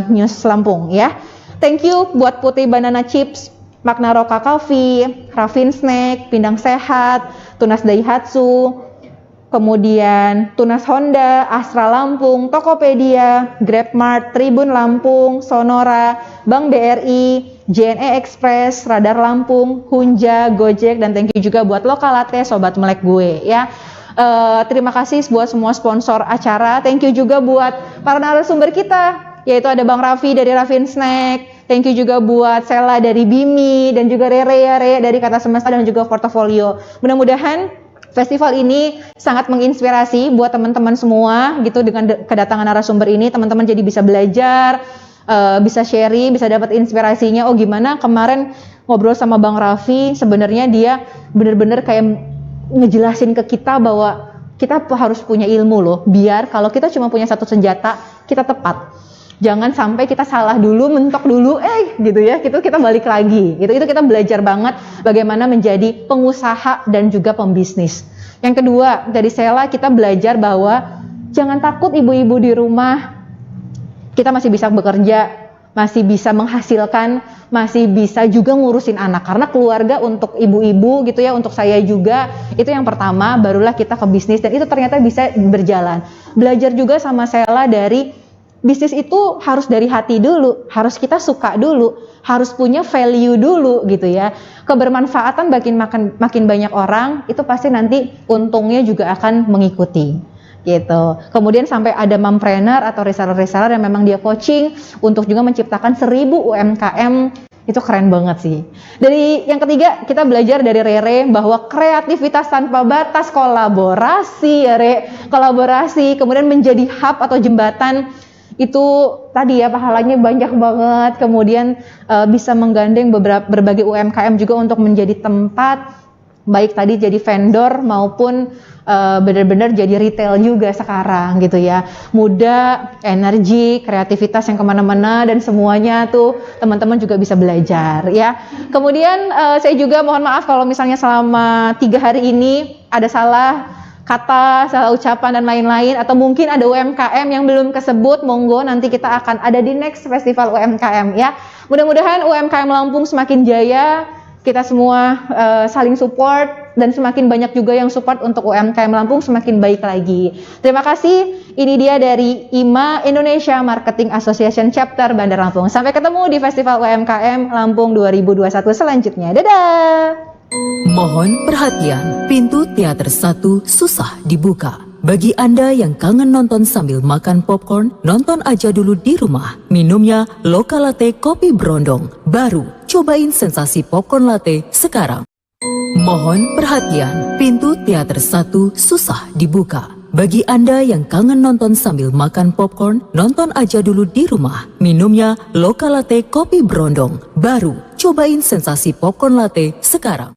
News Lampung ya. Thank you buat Putih Banana Chips, Magna Roka Coffee, Raffin Snack, Pindang Sehat, Tunas Daihatsu, kemudian Tunas Honda, Astra Lampung, Tokopedia, Grabmart, Tribun Lampung, Sonora, Bank BRI, JNE Express, Radar Lampung, Hunja, Gojek, dan thank you juga buat Lokalate, Sobat Melek gue ya. Terima kasih buat semua sponsor acara. Thank you juga buat para narasumber kita, yaitu ada Bang Raffi dari Raffin Snack. Thank you juga buat Sela dari Bimi, dan juga Rere dari Kata Semesta dan juga Portofolio. Mudah-mudahan festival ini sangat menginspirasi buat teman-teman semua gitu. Dengan kedatangan narasumber ini, teman-teman jadi bisa belajar, bisa sharing, bisa dapat inspirasinya. Oh gimana kemarin ngobrol sama Bang Raffi, sebenarnya dia benar-benar kayak ngejelasin ke kita bahwa kita harus punya ilmu loh, biar kalau kita cuma punya satu senjata, kita tepat. Jangan sampai kita salah dulu, mentok dulu, gitu ya, kita balik lagi. Itu kita belajar banget bagaimana menjadi pengusaha dan juga pembisnis. Yang kedua, dari Sela kita belajar bahwa jangan takut ibu-ibu di rumah, kita masih bisa bekerja, masih bisa menghasilkan, masih bisa juga ngurusin anak. Karena keluarga untuk ibu-ibu gitu ya, untuk saya juga, itu yang pertama, barulah kita ke bisnis, dan itu ternyata bisa berjalan. Belajar juga sama Sela dari bisnis itu harus dari hati dulu, harus kita suka dulu, harus punya value dulu gitu ya. Kebermanfaatan makin banyak orang, itu pasti nanti untungnya juga akan mengikuti gitu. Kemudian sampai ada mompreneur atau reseller yang memang dia coaching untuk juga menciptakan 1000 UMKM, itu keren banget sih. Dari yang ketiga, kita belajar dari Rere bahwa kreativitas tanpa batas, kolaborasi ya kolaborasi, kemudian menjadi hub atau jembatan, itu tadi ya pahalanya banyak banget. Kemudian bisa menggandeng berbagai UMKM juga untuk menjadi tempat, baik tadi jadi vendor maupun benar-benar jadi retail juga sekarang gitu ya. Muda, energi, kreativitas yang kemana-mana, dan semuanya tuh teman-teman juga bisa belajar ya. Kemudian saya juga mohon maaf kalau misalnya selama 3 hari ini ada salah kata, salah ucapan dan lain-lain, atau mungkin ada UMKM yang belum kesebut, monggo nanti kita akan ada di next festival UMKM ya. Mudah-mudahan UMKM Lampung semakin jaya, kita semua saling support, dan semakin banyak juga yang support untuk UMKM Lampung semakin baik lagi. Terima kasih. Ini dia dari IMA, Indonesia Marketing Association Chapter Bandar Lampung. Sampai ketemu di Festival UMKM Lampung 2021 selanjutnya. Dadah! Mohon perhatian, pintu teater 1 susah dibuka. Bagi Anda yang kangen nonton sambil makan popcorn, nonton aja dulu di rumah. Minumnya Loka Latte Kopi Brondong. Baru, cobain sensasi popcorn latte sekarang. Mohon perhatian, pintu teater 1 susah dibuka. Bagi Anda yang kangen nonton sambil makan popcorn, nonton aja dulu di rumah. Minumnya Loka Latte Kopi Brondong. Baru, cobain sensasi popcorn latte sekarang.